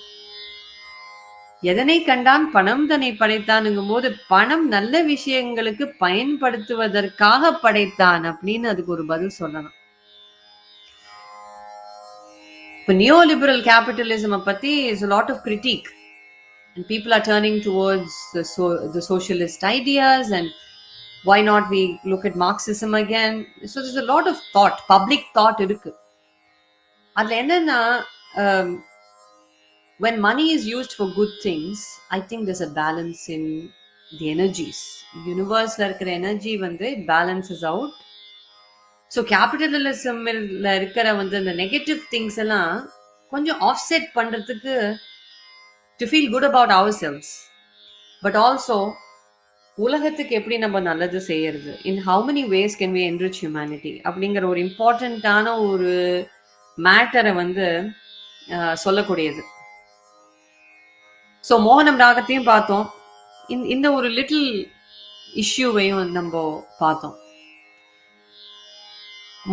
எதனை கண்டான் பணம் தன்னை படைத்தானுங்கும் போது பணம் நல்ல விஷயங்களுக்கு பயன்படுத்துவதற்காக படைத்தான் அப்படின்னு அதுக்கு ஒரு பதில் சொல்லணும். இப்போ நியோலிபரல் கேபிட்டலிசம் பத்தி is a lot of critique and people are turning towards the socialist ideas and why not we look at Marxism again. So there's a lot of thought, public thought இருக்கு. அதுல என்னன்னா when money is used for good things, I think there's a balance in the energies. Universe-ல இருக்கிற energy வந்து balances out. So கேபிட்டலிசம்ல இருக்கிற வந்து இந்த negative things எல்லாம் கொஞ்சம் ஆஃப்செட் பண்றதுக்கு to feel good about ourselves but also உலகத்துக்கு எப்படி நம்ம நல்லது செய்யறது in how many ways can we enrich humanity அப்படிங்கிற ஒரு இம்பார்ட்டண்ட்டான ஒரு மேட்டரை வந்து சொல்லக்கூடியது. ஸோ மோகனம் ராகத்தையும் பார்த்தோம், இந்த ஒரு லிட்டில் இஷ்யூவையும் நம்ம பார்த்தோம்.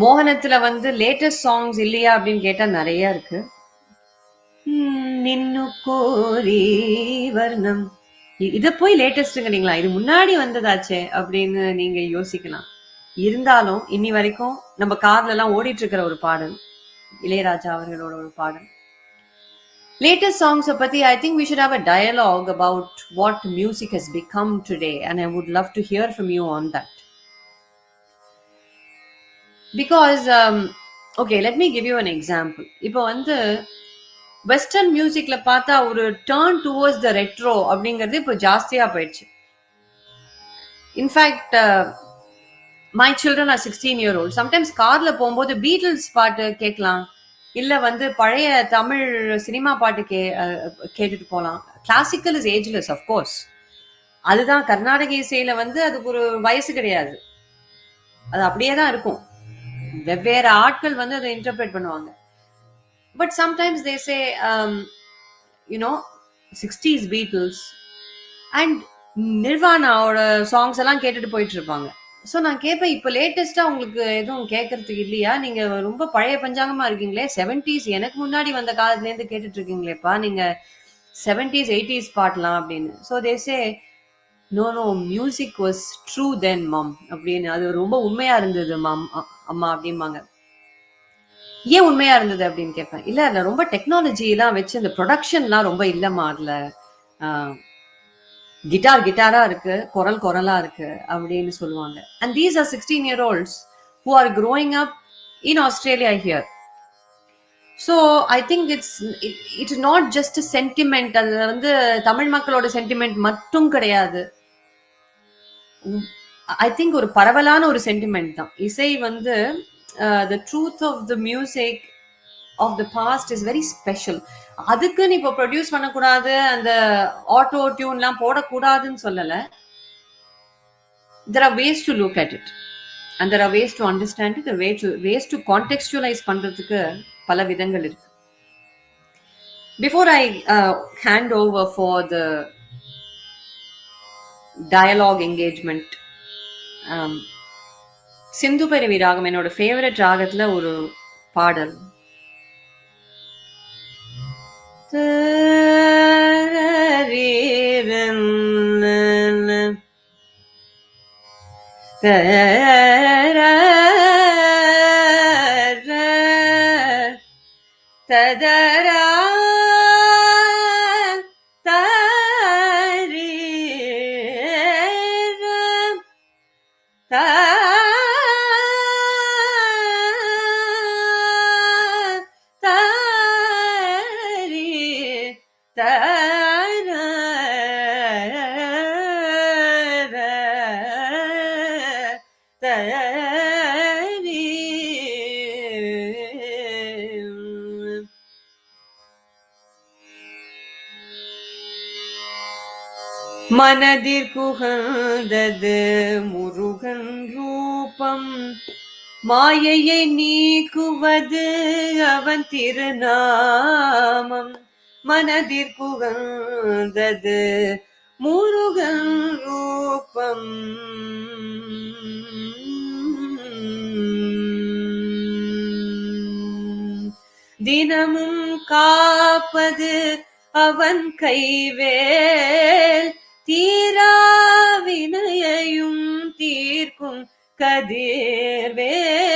மோகனத்துல வந்து லேட்டஸ்ட் சாங்ஸ் இல்லையா அப்படின்னு கேட்டா நிறைய இருக்கு. நின்னு கோரி வர்ணம் இத போய் லேட்டஸ்ட்ங்கிறீங்களா, இது முன்னாடி வந்ததாச்சே அப்படின்னு நீங்க யோசிக்கலாம். இருந்தாலும் இன்னி வரைக்கும் நம்ம கார்ல எல்லாம் ஓடிட்டு இருக்கிற ஒரு பாடல் இளையராஜா அவர்களோட ஒரு பாடல். லேட்டஸ்ட் சாங்ஸ் பத்தி I think we should have a dialogue about what music has become today and I would love to hear from you on that. Because okay, let me give you an example. இப்போ வந்து western மியூசிக்ல பார்த்தா ஒரு turn towards the retro அப்படிங்கிறது இப்போ ஜாஸ்தியா போயிடுச்சு. In fact my children are 16-year-old. Sometimes கார்ல போகும்போது பீட்டில்ஸ் பாட்டு கேட்கலாம், இல்ல வந்து பழைய தமிழ் சினிமா பாட்டு கேட்டுட்டு போகலாம். Classical is ageless of course. அதுதான் கர்நாடக இசையில வந்து அதுக்கு ஒரு வயசு கிடையாது, அது அப்படியே தான் இருக்கும். வெவ்வேறு ஆட்கள் வந்து அதை இன்டர்பிரேட் பண்ணுவாங்க. But sometimes they say '60s Beatles and நிர்வாணாவோட சாங்ஸ் எல்லாம் கேட்டுட்டு போயிட்டு இருப்பாங்க. ஸோ நான் கேட்பேன், இப்போ லேட்டஸ்டா உங்களுக்கு எதுவும் கேட்கறதுக்கு இல்லையா? நீங்க ரொம்ப பழைய பஞ்சாங்கமா இருக்கீங்களே, 70s எனக்கு முன்னாடி வந்த காலத்துல இருந்து கேட்டுட்டு இருக்கீங்களேப்பா, நீங்க 70s 80s பாடலாம் அப்படின்னு. So they say no music was true then mum அப்படின்னு, அது ரொம்ப உண்மையா இருந்தது மம் அம்மா அப்படிம்பாங்க. ஏன் உண்மையா இருந்தது அப்படின்னு கேட்பேன். இல்ல அதுல ரொம்ப டெக்னாலஜி எல்லாம் வச்சு இந்த ப்ரொடக்ஷன்லாம் ரொம்ப இல்லம்மா, அதுல கிட்டாரா இருக்கு, குரலா இருக்கு அப்படின்னு சொல்லுவாங்க. And these are 16-year-olds who are growing up in Australia here. So I think it's not just a sentiment. அது வந்து தமிழ் மக்களோட சென்டிமெண்ட் மட்டும் கிடையாது. ஐ திங்க் ஒரு பரவலான ஒரு சென்டிமெண்ட் தான். இசை வந்து the truth of the music of the past is very special. அதுக்குன்னு இப்போ ப்ரொடியூஸ் பண்ணக்கூடாது, அந்த ஆட்டோ டியூன்லாம் போடக்கூடாதுன்னு சொல்லல. There are ways to look at it and there are ways to understand it, there are ways to contextualize பண்றதுக்கு பல விதங்கள் இருக்கு. Before I hand over for the dialogue engagement, um, Sindhu Bhairavi ராகம் என்னோட ஃபேவரட் ராகத்துல ஒரு பாடல். ததரா மனதிற்குகந்தது முருகன் ரூபம், மாயையை நீக்குவது அவன் திருநாமம். மனதிற்குகந்தது முருகன் ரூபம், தினமும் காப்பது அவன் கைவேல், தீராவினையையும் தீர்க்கும் கதிர்வேல்.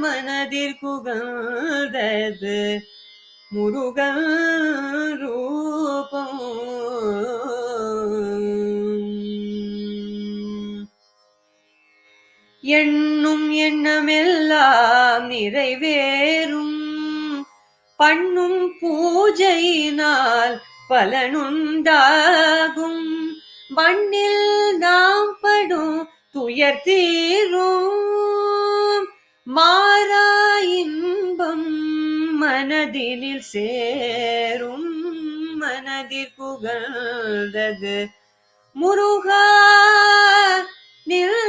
மனதிற்குகந்தது முருகன் ரூபம், எண்ணும் எண்ணமெல்லாம் நிறைவேறும், பண்ணும் பூஜையினால் பலனுண்டாகும், மண்ணில் நாம் படும் துயர் தீரும், மாறா இன்பம் மனதினில் சேரும். மனதிற்குகந்தது முருகா நில்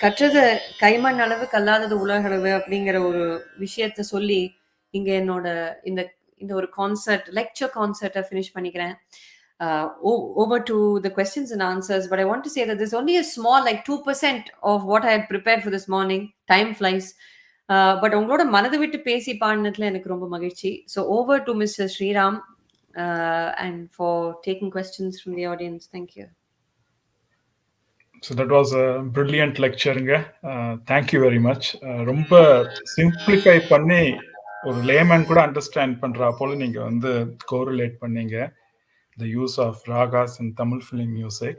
கற்றது கைமண் அளவு கல்லாதது உலகளவு அப்படிங்கிற ஒரு விஷயத்த சொல்லி இங்க என்னோட இந்த இந்த ஒரு கான்சர்ட் லெக்சர் கான்சர்ட்டை ஃபினிஷ் பண்ணிக்கிறேன். Over to the questions and answers, but I want to say that there's only a small, like 2% of what I had prepared for this morning. Time flies. But உங்களோட மனதை விட்டு பேசி பாடினதுல எனக்கு ரொம்ப மகிழ்ச்சி. So over to Mr. Sriram and for taking questions from the audience. Thank you. So that was a brilliant lectureங்க. Thank you very much. ரொம்ப simplify பண்ணி ஒரு லேமன் கூட அண்டர்ஸ்டாண்ட் பண்றா போல நீங்க வந்து கோரிலேட் பண்ணீங்க the use of ragas in Tamil film music.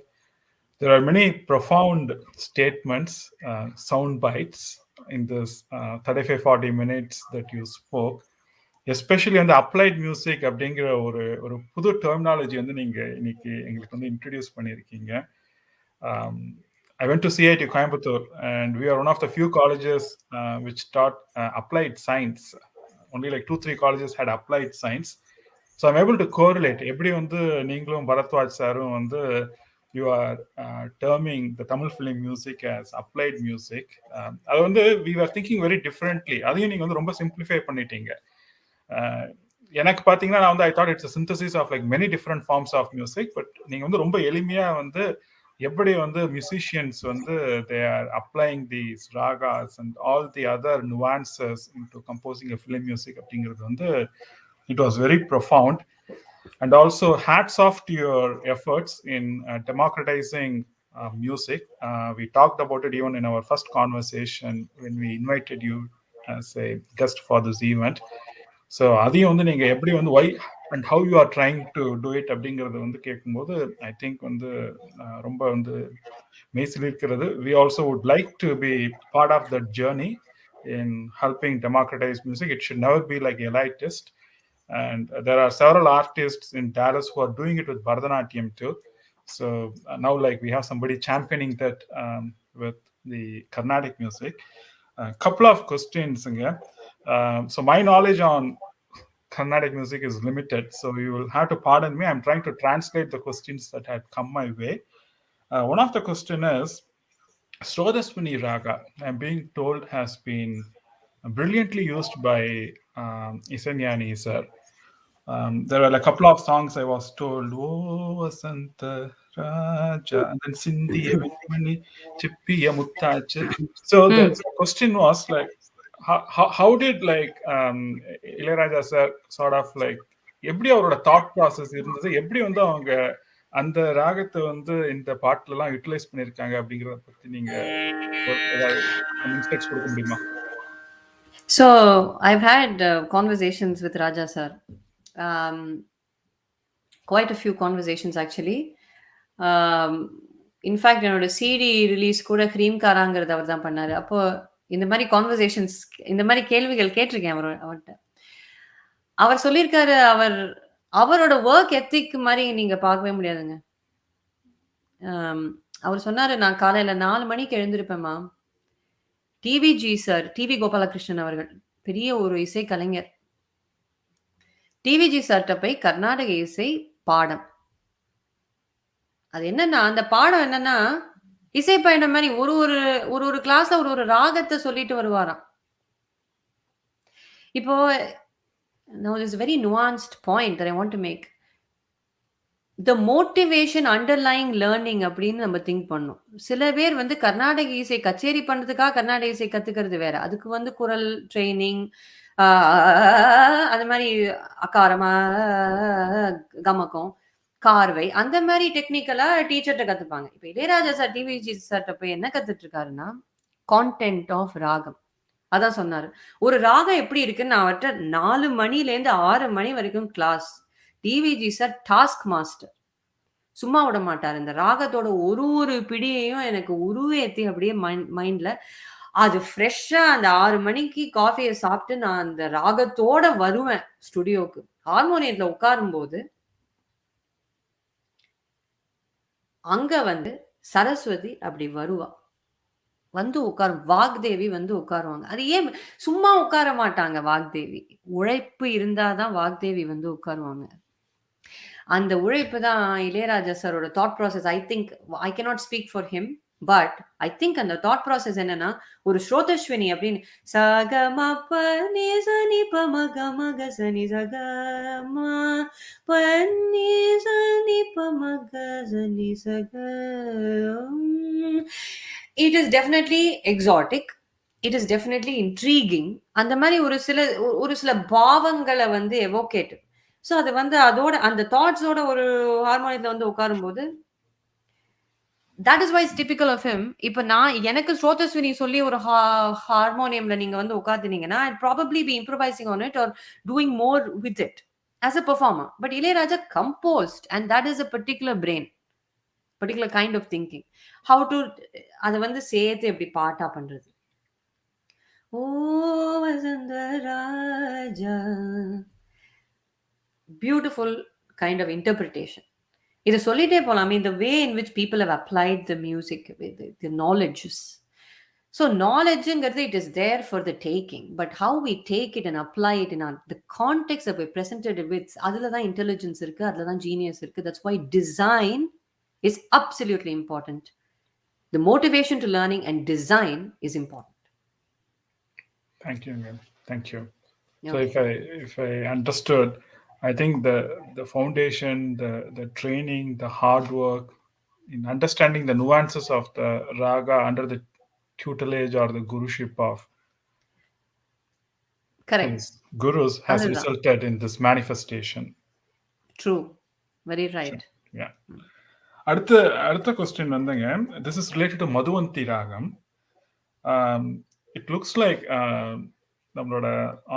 There are many profound statements, sound bites in this 35-40 minutes that you spoke. Especially வந்து அப்ளைட் மியூசிக் அப்படிங்கிற ஒரு ஒரு புது டெர்மினாலஜி வந்து நீங்க இன்னைக்கு எங்களுக்கு வந்து இன்ட்ரடியூஸ் பண்ணியிருக்கீங்க. I went to CIT Coimbatore, and we are one of the few colleges which taught applied science. Only like 2-3 colleges had applied science. So I'm able to correlate. எப்படி வந்து நீங்களும் பரத்வாஜ் சாரும் வந்து you are terming the Tamil film music as applied music. அது வந்து we were thinking very differently. அதையும் நீங்க வந்து ரொம்ப சிம்பிளிஃபை பண்ணிட்டீங்க. எனக்கு பார்த்தீங்கன்னா நான் வந்து I thought it's a synthesis of like many different forms of music, but நீங்க வந்து ரொம்ப எளிமையா வந்து எப்படி வந்து மியூசிஷியன்ஸ் வந்து they are applying these ragas and all the other nuances into composing a film music அப்படிங்கிறது வந்து it was very profound. And also hats off to your efforts in democratizing music. We talked about it even in our first conversation when we invited you as a guest for this event. So அதையும் வந்து நீங்க எப்படி வந்து why and how you are trying to do it அப்படிங்கிறது வந்து கேட்கும்போது I think வந்து ரொம்ப வந்து மெய்சில் இருக்கிறது. We also would like to be part of that journey in helping democratize music. It should never be like elitist. And there are several artists in Dallas who are doing it with Bharatanatyam too. So now like we have somebody championing that with the Carnatic music. A couple of questions. So my knowledge on Carnatic music is limited, so you will have to pardon me. I'm trying to translate the questions that had come my way. One of the question is, Srodaswini Raga, I'm being told, has been brilliantly used by Isanyani sir. There were a couple of songs I was told, oh, Vasanta Raja, and then Sindhi, Mani, Chippiya Muttachu. So the question was like, how did like Ilayaraja sir sort of like, எப்படி அவரோட thought process இருந்தது, எப்படி வந்து அவங்க அந்த ராகத்தை வந்து இந்த பாட்டுல எல்லாம் யூட்டிலைஸ் பண்ணிருக்காங்க அப்படிங்கறத பத்தி நீங்க ஏதாவது இன்ஸ்ட்ரக்ஷன் கொடுக்க முடியுமா? So I've had conversations with Raja sir. Quite a few conversations actually. In fact என்னோட சிடி ரிலீஸ் கூட க்ரீம் காராங்கிறது அவர் தான் பண்ணாரு. அப்போ இந்த மாதிரி கான்வர்சேஷன்ஸ், இந்த மாதிரி கேள்விகள் கேட்டிருக்கேன் அவர்கிட்ட. அவர் சொல்லியிருக்காரு, அவரோட ஒர்க் எத்திக் மாதிரி நீங்க பார்க்கவே முடியாதுங்க. அவர் சொன்னாரு, நான் காலையில 4 மணிக்கு எழுந்திருப்பேம்மா. டிவிஜி சார், டிவி கோபாலகிருஷ்ணன் அவர்கள் பெரிய ஒரு இசை கலைஞர். டிவிஜி சார்கிட்ட போய் கர்நாடக இசை பாடம். அது என்னன்னா, அந்த பாடம் என்னன்னா, இசை பயணம் மாதிரி ஒரு கிளாஸ்ல ஒரு ராகத்தை சொல்லிட்டு வருவாராம். இப்போ now there's a very nuanced point that I want to make. The motivation underlying learning அப்படின்னு நம்ம திங்க் பண்ணணும். சில பேர் வந்து கர்நாடக இசை கச்சேரி பண்றதுக்காக கர்நாடக இசை கத்துக்கிறது வேற. அதுக்கு வந்து குரல் ட்ரைனிங், அந்த மாதிரி அகாரமா, கமகம், கார்வை, அந்த மாதிரி டெக்னிக்கலா டீச்சர்கிட்ட கத்துப்பாங்க. இப்போ இளையராஜா சார் டிவிஜி சார்கிட்ட போய் என்ன கத்துட்டு இருக்காருன்னா, கான்டென்ட் ஆஃப் ராகம். அதான் சொன்னாரு. ஒரு ராகம் எப்படி இருக்குன்னு நான் அவர்கிட்ட 4 மணிலேருந்து 6 மணி வரைக்கும் class. TVG sir task master. சும்மா விட மாட்டார். இந்த ராகத்தோட ஒரு பிடியையும் எனக்கு உருவேத்தி அப்படியே மைண்ட்ல அது ஃப்ரெஷ்ஷா அந்த 6 மணிக்கு காஃபியை சாப்பிட்டு நான் அந்த ராகத்தோட வருவேன் ஸ்டுடியோக்கு. ஹார்மோனியத்துல உட்காரும்போது அங்க வந்து சரஸ்வதி அப்படி வருவா, வந்து உட்காரும். வாக்தேவி வந்து உட்காருவாங்க. அது ஏன் சும்மா உட்கார மாட்டாங்க வாக்தேவி. உழைப்பு இருந்தாதான் வாக்தேவி வந்து உட்காருவாங்க. அந்த உழைப்பு தான் இளையராஜா சாரோட thought process. I think, I cannot speak for him, but I think அந்த தாட் ப்ராசஸ் என்னன்னா, ஒரு ஸ்ரோதஸ்வினி அப்படின்னு சகம பனி சனி பமக சனி சகம பனி சனி பமக சனி சக. It is definitely exotic. It is definitely intriguing. அந்த மாதிரி ஒரு சில பாவங்களை வந்து எவோகேட். ஸோ அது வந்து அதோட அந்த தாட்ஸோட ஒரு ஹார்மோனியத்தில் வந்து உட்காரும்போது, that is why it's typical of him. இப்போ எனக்கு ஸ்ரோதஸ்வினி சொல்லி ஒரு ஹார்மோனியம்ல நீங்க வந்து உட்காந்துனீங்கன்னா, I'd probably be improvising on it or doing more with it as a performer. But Ilayaraja composed, and that is a particular brain, particular kind of thinking. How to அதை வந்து சேர்த்து எப்படி பாட்டா பண்றது. ஓ வசந்த ராஜா, beautiful kind of interpretation. இதை சொல்லிட்டே போலாம். The way in which people have applied the music, the knowledges. So knowledge-ங்கிறது it is there for the taking, but how we take it and apply it in the context that we presented it with, அதுல தான் intelligence இருக்கு, அதுல தான் genius இருக்கு. That's why design is absolutely important. The motivation to learning and design is important. Thank you, ma'am. Thank you. So if I understood, I think the foundation, the training, the hard work in understanding the nuances of the raga under the tutelage or the guruship of his gurus has resulted in this manifestation. True. Very right. Sure. Yeah. அடுத்த question வந்துங்க, this is related to Madhuvanti Ragam. It looks like நம்மளோட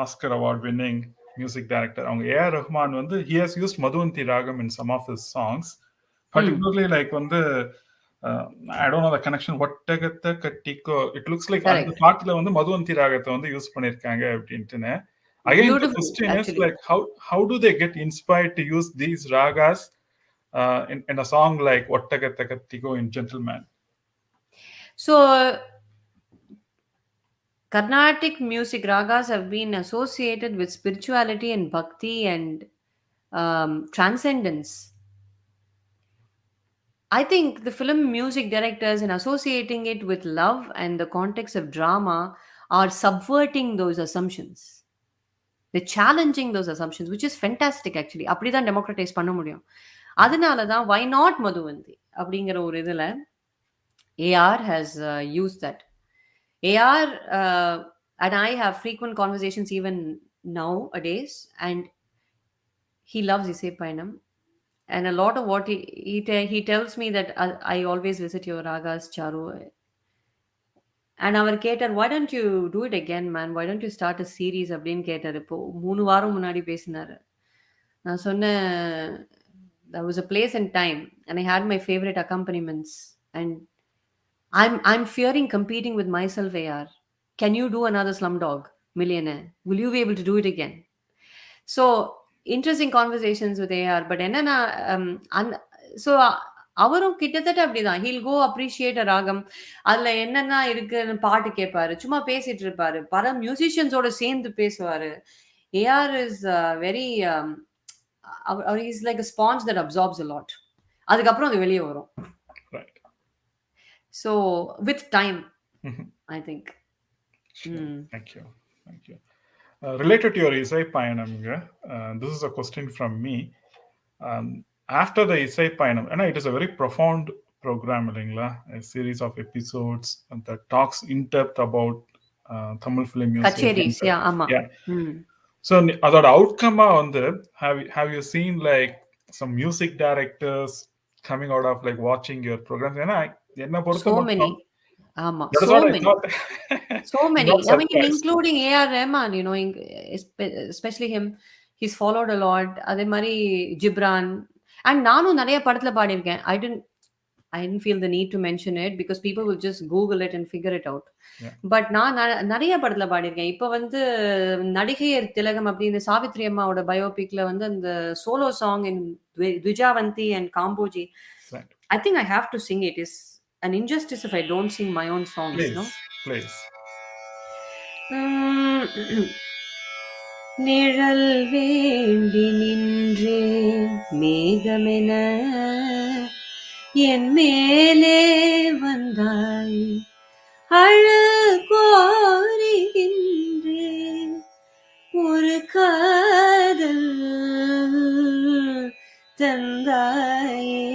Oscar award winning music director அவங்க AR Rahman வந்து he has used Madhuvanti Ragam in some of his songs, particularly like வந்து I don't know the connection, ஒட்டகத்த கட்டிக்கோ, it looks like அந்த பாட்டுல வந்து மதுவந்தி ராகத்தை வந்து யூஸ் பண்ணிருக்காங்க அப்படின்ட்டுன்னு. Again, the question is like how do they get inspired to use these ragas in a song like ஒட்டகத்த கட்டிக்கோ in Gentleman? So Carnatic music ragas have been associated with spirituality and bhakti and transcendence. I think the film music directors, in associating it with love and the context of drama, are subverting those assumptions. They're challenging those assumptions, which is fantastic actually. அப்படிதான் democratize பண்ண முடியும். அதனால தான் why not Madhuvanti அப்படிங்கிற ஒரு இதுல AR has used that. AR and I have frequent conversations even nowadays, and he loves Isai Painam. And a lot of what he tells me that I always visit your ragas, Charu. And our cater, why don't you do it again, man? Why don't you start a series அப்படின்னு கேட்டார் இப்போ 3 வாரம் முன்னாடி பேசினாரு. நான் சொன்னேன், there was a place and time and I had my favorite accompaniments, and I'm fearing competing with myself, AR. Can you do another Slumdog Millionaire? Will you be able to do it again? So interesting conversations with AR. But என்னன்னா so அவரும் கிட்டத்தட்ட அப்படிதான். He'll go appreciate a ராகம். அதுல என்னென்ன இருக்குன்னு பாட்டு கேட்பாரு. சும்மா பேசிட்டு இருப்பாரு. பல மியூசிஷியன்ஸோட சேர்ந்து பேசுவாரு. AR is very he's like a sponge that absorbs a lot. அதுக்கப்புறம் அது வெளியே வரும். Right. So with time, I think. Sure. Thank you. Thank you. Related to your Isai Payanam, this is a question from me. After the Isai Payanam, and it is a very profound program, a series of episodes that talks in depth about Tamil film music. Kacheris, yeah, ama. Yeah. So, அதோட outcome வந்து have you seen like some music directors coming out of like watching your programs? ஏன்னா என்ன பொறுத்த So மட்டும் many. Ama. That is So what I many. thought. So many. Not I mean, surprised. including A.R. Rahman, especially him. He's followed a lot. அதே மாதிரி Gibran. And நானும் நிறைய படத்துல பாடியிருக்கேன். I didn't feel the need to mention it because people will just Google it and figure it out. Yeah. But நான் நிறைய படத்துல பாடியிருக்கேன். இப்போ வந்து நடிகையர் திலகம் அப்படின்னு சாவித்ரி அம்மாவோட பயோபிக்ல வந்து அந்த solo song in Dvijavanti and Kamboji. Right. I think I have to sing it. It's an injustice if I don't sing my own songs, Please, no? please. நிழல் வேண்டி நின்றேன் மேகமென என் மேலே வந்தாய் அழல் கோருகின்றேன் ஒரு காதல் தந்தாயே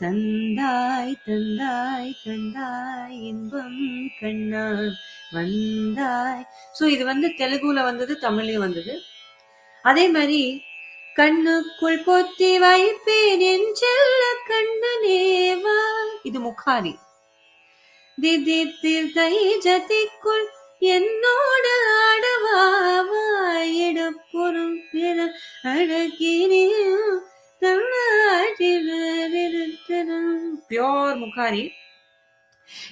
தந்தாய் தந்தாய் தந்தாய் இன்பம் கண்ணா வந்தாய். ஸோ இது வந்து தெலுங்குல வந்தது, தமிழ்லயும் வந்தது. அதே மாதிரி கண்ணுக்குள் பொத்தி வைப்பேன் என் செல்ல கண்ணனேவா, இது முக்காரி. திதித்திர்தை ஜதிக்குள் என்னோடு ஆடவாவா எடுப்புறம் அழகினியும் பியோர் முக்காரி.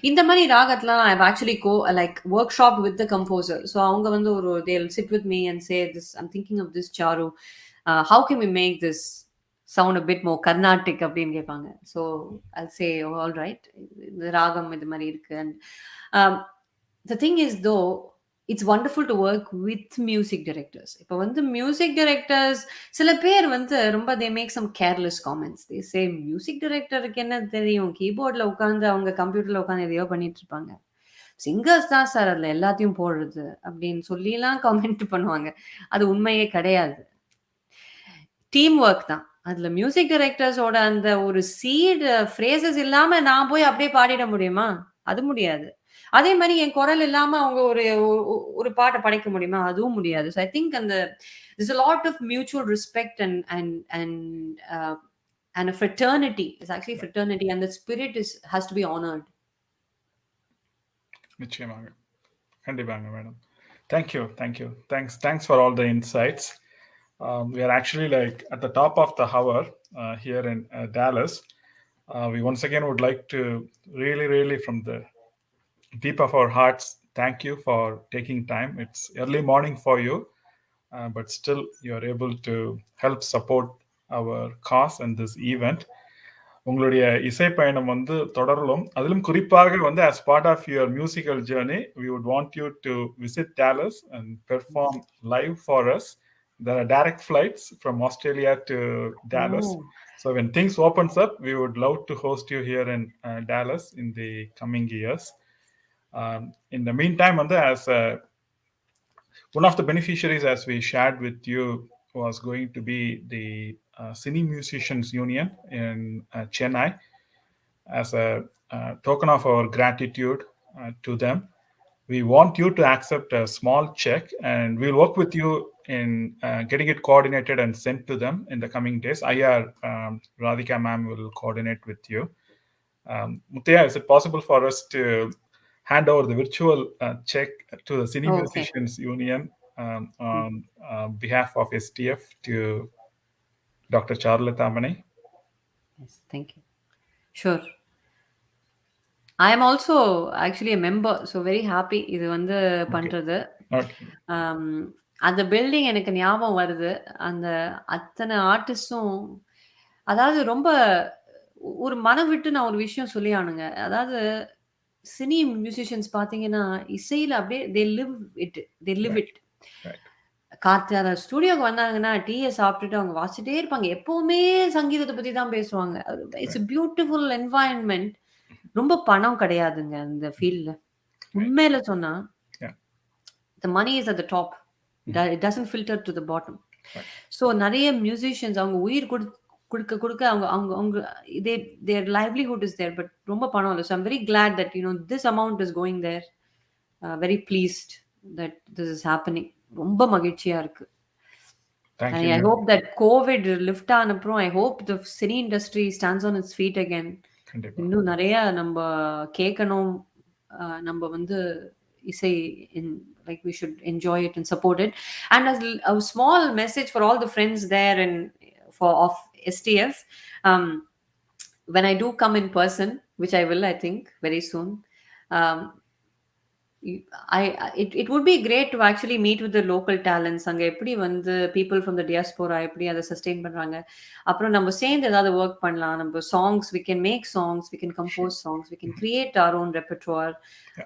இந்த மாதிரி ராகத்லாம் I've actually workshopped with the composer. So அவங்க வந்து they'll sit with me and say this, I'm thinking of this Charu. How can we make this sound a bit more Carnatic அப்படின்னு கேட்பாங்க. So I'll say, oh, all right, இந்த ராகம் இது மாதிரி இருக்கு. And the thing is though, it's wonderful to work with music directors. இப்போ வந்து music directors சில பேர் வந்து ரொம்ப they make some careless comments. They say music directorக்கு என்ன தெரியும், கீபோர்ட்ல உட்கார்ந்து அவங்க கம்ப்யூட்டர்ல உட்கார்ந்து எதையோ பண்ணிட்டு இருப்பாங்க, சிங்கர்ஸ் தான் சார் அதுல எல்லாத்தையும் போடுறது அப்படின்னு சொல்லிலாம் கமெண்ட் பண்ணுவாங்க. அது உண்மையே கிடையாது. டீம் ஒர்க் தான். அதுல மியூசிக் டைரக்டர்ஸோட அந்த ஒரு சீட் ஃப்ரேசஸ் இல்லாம நான் போய் அப்படியே பாடிட முடியுமா? அது முடியாது. அதே மாதிரி என் குரல் இல்லாம அவங்க ஒரு பாட்டை படைக்க முடியுமா? அதுவும் முடியாது. So I think there's a lot of mutual respect and a fraternity. It's actually fraternity, and the spirit has to be honored. நிச்சயமாக, கண்டிப்பாங்க madam. Thank you. Thanks for all the insights. We are actually like at the top of the hour here in Dallas. We once again would like to really from the deep of our hearts thank you for taking time. It's early morning for you, but still you are able to help support our cause and this event. உங்களுடைய இசை பயணம் வந்து தொடரலும். அதிலும் குறிப்பாக வந்து as part of your musical journey, we would want you to visit Dallas and perform live for us. There are direct flights from Australia to Dallas. Oh, So when things opens up, we would love to host you here in Dallas in the coming years. In the meantime, வந்து as one of the beneficiaries, as we shared with you, was going to be the Cine Musicians Union in Chennai. As a token of our gratitude to them, we want you to accept a small check, and we'll work with you in getting it coordinated and sent to them in the coming days. IR Radhika ma'am will coordinate with you. Muthaya, is it possible for us to hand over the virtual check to the Cine okay. Musicians Union on behalf of STF to Dr. Charulatha? Yes, thank you. Sure. I am also actually a member, so very happy இது வந்து Okay. பண்றது. Okay. அந்த building எனக்கு ஞாபகம் வருது. அந்த அத்தனை ஆர்டிஸ்ட்டும் அதாவது ரொம்ப ஒரு மனம் விட்டு நான் ஒரு விஷயம் சொல்லி ஆகணுங்க. அதாவது சினி மியூசிஷியன்ஸ் பார்த்தீங்கன்னா, இசையில அப்படியே they live it. They live Right. It. Right. காத்தால ஸ்டூடியோக்கு வந்தாங்கன்னா, டீய சாப்பிட்டுட்டு அவங்க வாசிச்சுட்டே இருப்பாங்க. எப்பவுமே சங்கீதத்த பத்தி தான் பேசுவாங்க. It's Right. a beautiful environment. ரொம்ப பணம் கிடையாதுங்க அந்த ஃபீல்ட்ல. Right. உண்மையில சொன்னா, Yeah. the money is at the top. It doesn't filter to the bottom. Right. So நெறைய மியூசிஷியன்ஸ் அவங்க உயிர் குடுக்க அவங்க அவங்க அவங்க the their livelihood is there. But ரொம்ப பணம் இல்ல. So I'm very glad that this amount is going there. Very pleased that this is happening. ரொம்ப மகிழ்ச்சியா இருக்கு. Thank And you. I hope that COVID lift ஆனப்புறம், I hope the cine industry stands on its feet again. கண்டிப்பா. இன்னும் நெறைய நம்ப கேட்கணும். நம்ப வந்து இசை like we should enjoy it and support it. And as a small message for all the friends there and of STF, when I do come in person, which I will, I think, very soon, um, it would be great to actually meet with the local talents. அங்க எப்படி வந்து people from the diaspora எப்படி அதை sustain பண்றாங்க. அப்புறம் நம்ம சேர்ந்து ஏதாவது work பண்ணலாம். நம்ம songs, we can make songs, we can compose songs, we can create our own repertoire,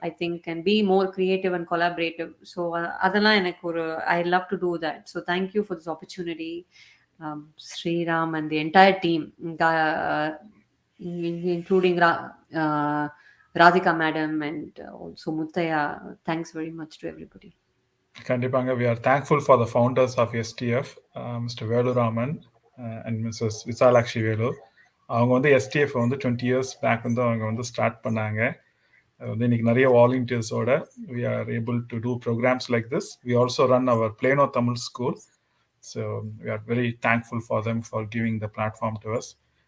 I think, and be more creative and collaborative. So அதெல்லாம் எனக்கு ஒரு I love to do that. So thank you for this opportunity, Sriram and the entire team, including Radhika madam and also Muthaya. Thanks very much to everybody. கண்டிப்பாங்க. We are thankful for the founders of STF, Mr. Veluraman and Mrs. Visalakshi Velu. அவங்க வந்து STF வந்து 20 years back வந்து அவங்க வந்து start பண்ணாங்க. வந்து இன்னைக்கு நிறைய வாலண்டியர்ஸோட we are able to do programs like this. We also run our Plano Tamil School. So we are very thankful for them for giving the platform to us.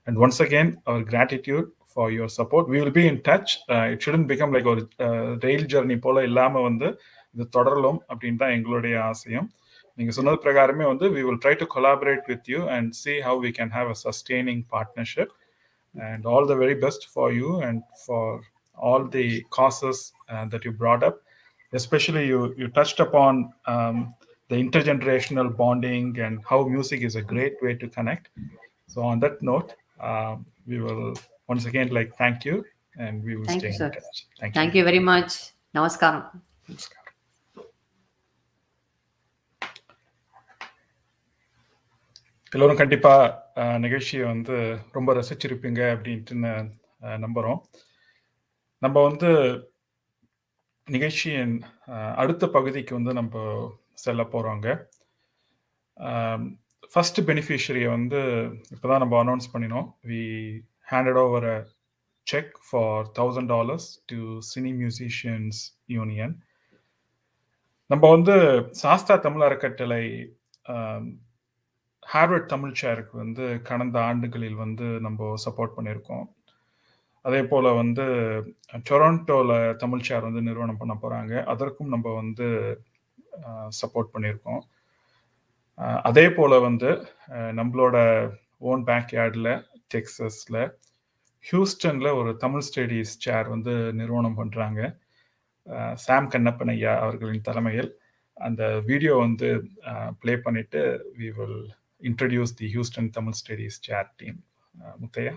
And once again, our gratitude for your support. We will be in touch. It shouldn't become like ஒரு rail journey போல இல்லாம வந்து இது தொடரலும் அப்படின்னு தான் எங்களுடைய ஆசையும். நீங்க சொன்னது பிரகாரமே வந்து we will try to collaborate with you and see how we can have a sustaining partnership. And all the very best for you and for all the causes that you brought up. Especially you touched upon the intergenerational bonding and how music is a great way to connect. So on that note, we will once again thank you, and we will Thank stay you, in sir. touch. Thank you. Thank you very much. Namaskaram. Namaskar. எல்லோரும் கண்டிப்பா நிகழ்ச்சியை வந்து ரொம்ப ரசிச்சிருப்பீங்க அப்படின்ட்டு நம்புறோம். நம்ம வந்து நிகழ்ச்சியின் அடுத்த பகுதிக்கு வந்து நம்ம செல்ல போறோங்க. ஃபர்ஸ்ட் பெனிஃபிஷரியை வந்து இப்போதான் நம்ம அனௌன்ஸ் பண்ணினோம். We handed over a cheque for $1,000 to cine musicians union. நம்ம வந்து சாஸ்தா தமிழ் அறக்கட்டளை ஹார்வர்ட் தமிழ் சேருக்கு வந்து கடந்த ஆண்டுகளில் வந்து நம்ம சப்போர்ட் பண்ணியிருக்கோம். அதே போல் வந்து டொரண்டோவில் தமிழ் சேர் வந்து நிறுவனம் பண்ண போகிறாங்க. அதற்கும் நம்ம வந்து சப்போர்ட் பண்ணியிருக்கோம். அதே போல் வந்து நம்மளோட ஓன் பேக்யார்டில் டெக்ஸஸில் ஹியூஸ்டனில் ஒரு தமிழ் ஸ்டடீஸ் சேர் வந்து நிறுவனம் பண்ணுறாங்க. சாம் கண்ணப்பன் ஐயா அவர்களின் தலைமையில். அந்த வீடியோ வந்து ப்ளே பண்ணிவிட்டு we will introduce the Houston Tamil Studies chair team. Muthaya.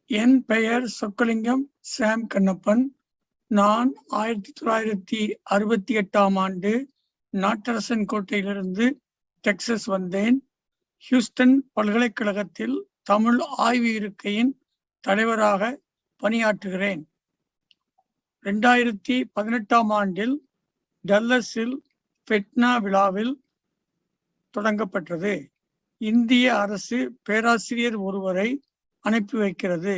என் பெயர் சொக்கலிங்கம் சாம் கண்ணப்பன். நான் 1968ஆம் ஆண்டு நாட்டரசன் கோட்டையிலிருந்து டெக்சஸ் வந்தேன். ஹியூஸ்டன் பல்கலைக்கழகத்தில் தமிழ் ஆய்வு இருக்கையின் தலைவராக பணியாற்றுகிறேன். 2018ஆம் ஆண்டில் டல்லஸில் ஃபெட்னா விழாவில் தொடங்கப்பட்டது. இந்திய அரசு பேராசிரியர் ஒருவரை அனுப்பி வைக்கிறது.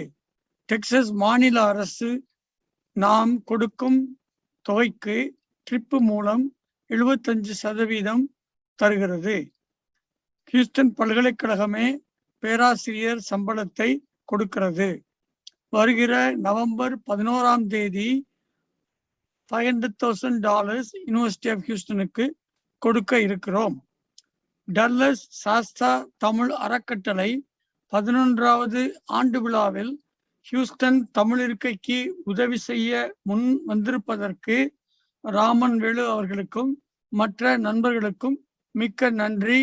டெக்சஸ் மாநில அரசு நாம் கொடுக்கும் தொகைக்கு ட்ரிப்பு மூலம் 75% தருகிறது. ஹியூஸ்டன் பல்கலைக்கழகமே பேராசிரியர் சம்பளத்தை கொடுக்கிறது. வருகிற நவம்பர் 11ஆம் தேதி $500,000 யூனிவர்சிட்டி ஆஃப் ஹியூஸ்டனுக்கு கொடுக்க இருக்கிறோம். டல்லஸ் சாஸ்தா தமிழ் அறக்கட்டளை 11வது ஆண்டு விழாவில் ஹியூஸ்டன் தமிழ் இருக்கைக்கு உதவி செய்ய முன் வந்திருப்பதற்கு ராமன் வேலு அவர்களுக்கும் மற்ற நண்பர்களுக்கும் மிக்க நன்றி.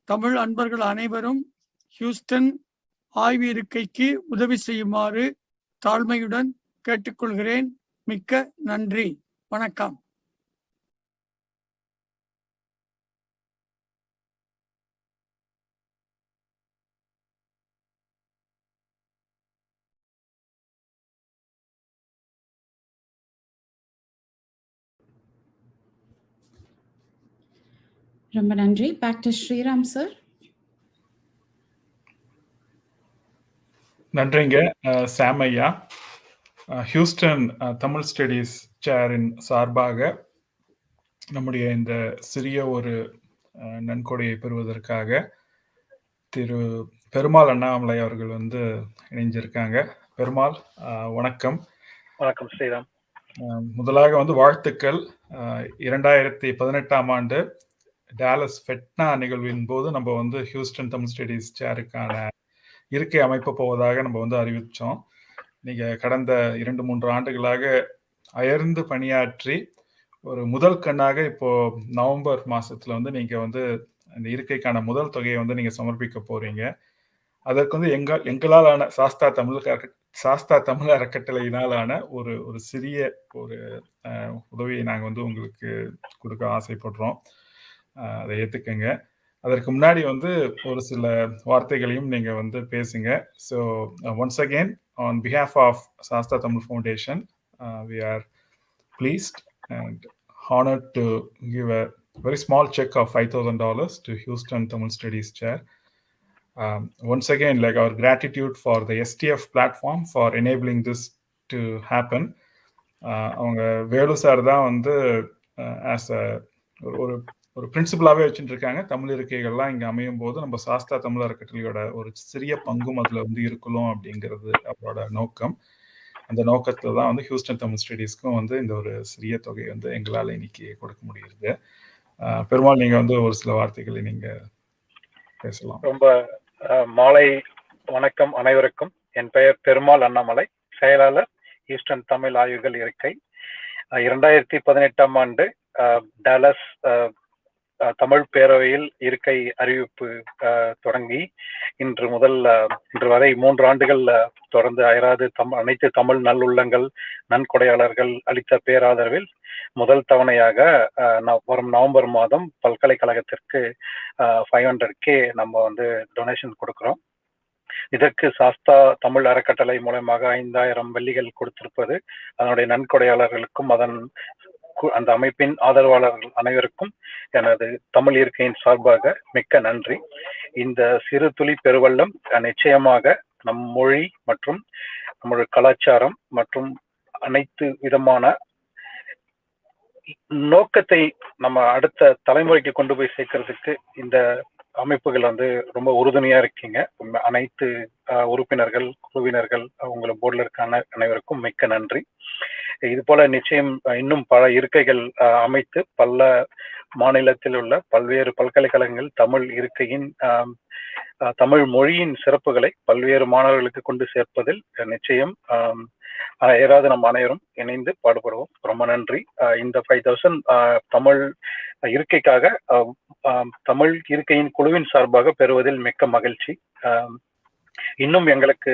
தமிழ் அன்பர்கள் அனைவரும் ஹியூஸ்டன் ஆய்வு இருக்கைக்கு உதவி செய்யுமாறு தாழ்மையுடன் கேட்டுக்கொள்கிறேன். மிக்க நன்றி. வணக்கம். ரொம்ப நன்றி. Back to Sriram sir. நன்றிங்க சாம் ஐயா. ஹியூஸ்டன் தமிழ் ஸ்டடீஸ் சேரின் சார்பாக நம்முடைய இந்த சிறிய ஒரு நன்கொடையை பெறுவதற்காக திரு பெருமாள் அண்ணாமலை அவர்கள் வந்து இணைஞ்சிருக்காங்க. பெருமாள் வணக்கம். வணக்கம் ஸ்ரீராம். முதலாக வந்து வாழ்த்துக்கள். 2018ஆம் ஆண்டு டாலஸ் ஃபெட்னா நிகழ்வின் போது நம்ம வந்து ஹியூஸ்டன் தமிழ் ஸ்டடீஸ் சேருக்கான இருக்கை அமைப்பு போவதாக நம்ம வந்து அறிவித்தோம். நீங்க கடந்த 2-3 ஆண்டுகளாக அயர்ந்து பணியாற்றி ஒரு முதல் கண்ணாக இப்போ நவம்பர் மாசத்துல வந்து நீங்க வந்து அந்த இருக்கைக்கான முதல் தொகையை வந்து நீங்க சமர்ப்பிக்க போறீங்க. அதற்கு வந்து எங்களாலான சாஸ்தா தமிழ் அறக்கட்டளையினாலான ஒரு சிறிய ஒரு உதவியை நாங்கள் வந்து உங்களுக்கு கொடுக்க ஆசைப்படுறோம். அதை ஏற்றுக்கங்க. அதற்கு முன்னாடி வந்து ஒரு சில வார்த்தைகளையும் நீங்க வந்து பேசுங்க. So once again on behalf of Sastha Tamil foundation we are pleased and honored to give a very small check of $5,000 to Houston Tamil Studies Chair. Once again, like our gratitude for the STF platform for enabling this to happen. அவங்க Velu sir தான் வந்து as ஒரு பிரின்சிபலாகவே வச்சுட்டு இருக்காங்க. தமிழ் இருக்கைகள்லாம் இங்கே அமையும் போது நம்ம சாஸ்தா தமிழ் அறக்கட்டளையோட ஒரு சிறிய பங்கும் அதில் வந்து இருக்கணும் அப்படிங்கிறது அவரோட நோக்கம். அந்த நோக்கத்தில் தான் வந்து ஹியூஸ்டன் தமிழ் ஸ்டடீஸ்க்கும் வந்து இந்த ஒரு சிறிய தொகை வந்து எங்களால் இன்னைக்கு கொடுக்க முடியுது. பெருமாள், நீங்க வந்து ஒரு சில வார்த்தைகளை நீங்க பேசலாம். ரொம்ப மாலை வணக்கம் அனைவருக்கும். என் பெயர் பெருமாள் அண்ணாமலை, செயலாளர் ஹியூஸ்டன் தமிழ் ஆய்வுகள் இருக்கை. 2018ஆம் ஆண்டு டாலஸ் தமிழ் பேரவையில் இருக்கை அறிவிப்பு தொடங்கி இன்று வரை 3 ஆண்டுகள் தொடர்ந்து அயராது அனைத்து தமிழ் நல்லுள்ளங்கள் நன்கொடையாளர்கள் அளித்த பேராதரவில் முதல் தவணையாக வரும் நவம்பர் மாதம் பல்கலைக்கழகத்திற்கு 500K நம்ம வந்து டொனேஷன் கொடுக்கிறோம். இதற்கு சாஸ்தா தமிழ் அறக்கட்டளை மூலமாக 5000 வெள்ளிகள் கொடுத்திருப்பது அதனுடைய நன்கொடையாளர்களுக்கும் அந்த அமைப்பின் ஆதரவாளர்கள் அனைவருக்கும் எனது தமிழ் இருக்கையின் சார்பாக மிக்க நன்றி. இந்த சிறு துளி பெருவெள்ளம் நிச்சயமாக நம் மொழி மற்றும் நம்முடைய கலாச்சாரம் மற்றும் அனைத்து விதமான நோக்கத்தை நம்ம அடுத்த தலைமுறைக்கு கொண்டு போய் சேர்க்கறதுக்கு இந்த அமைப்புகள் வந்து ரொம்ப உறுதுணையா இருக்கீங்க. அனைத்து உறுப்பினர்கள் குழுவினர்கள் அவங்கள போர்டில் இருக்கான அனைவருக்கும் மிக்க நன்றி. இது போல நிச்சயம் இன்னும் பல இருக்கைகள் அமைத்து பல மாநிலத்தில் உள்ள பல்வேறு பல்கலைக்கழகங்கள் தமிழ் இருக்கையின் தமிழ் மொழியின் சிறப்புகளை பல்வேறு மாணவர்களுக்கு கொண்டு சேர்ப்பதில் நிச்சயம் ஏதாவது நம்ம அனைவரும் இணைந்து பாடுபடுவோம். ரொம்ப நன்றி. இந்த 5000 தமிழ் இருக்கைக்காக தமிழ் இருக்கையின் குழுவின் சார்பாக பெறுவதில் மிக்க மகிழ்ச்சி. இன்னும் எங்களுக்கு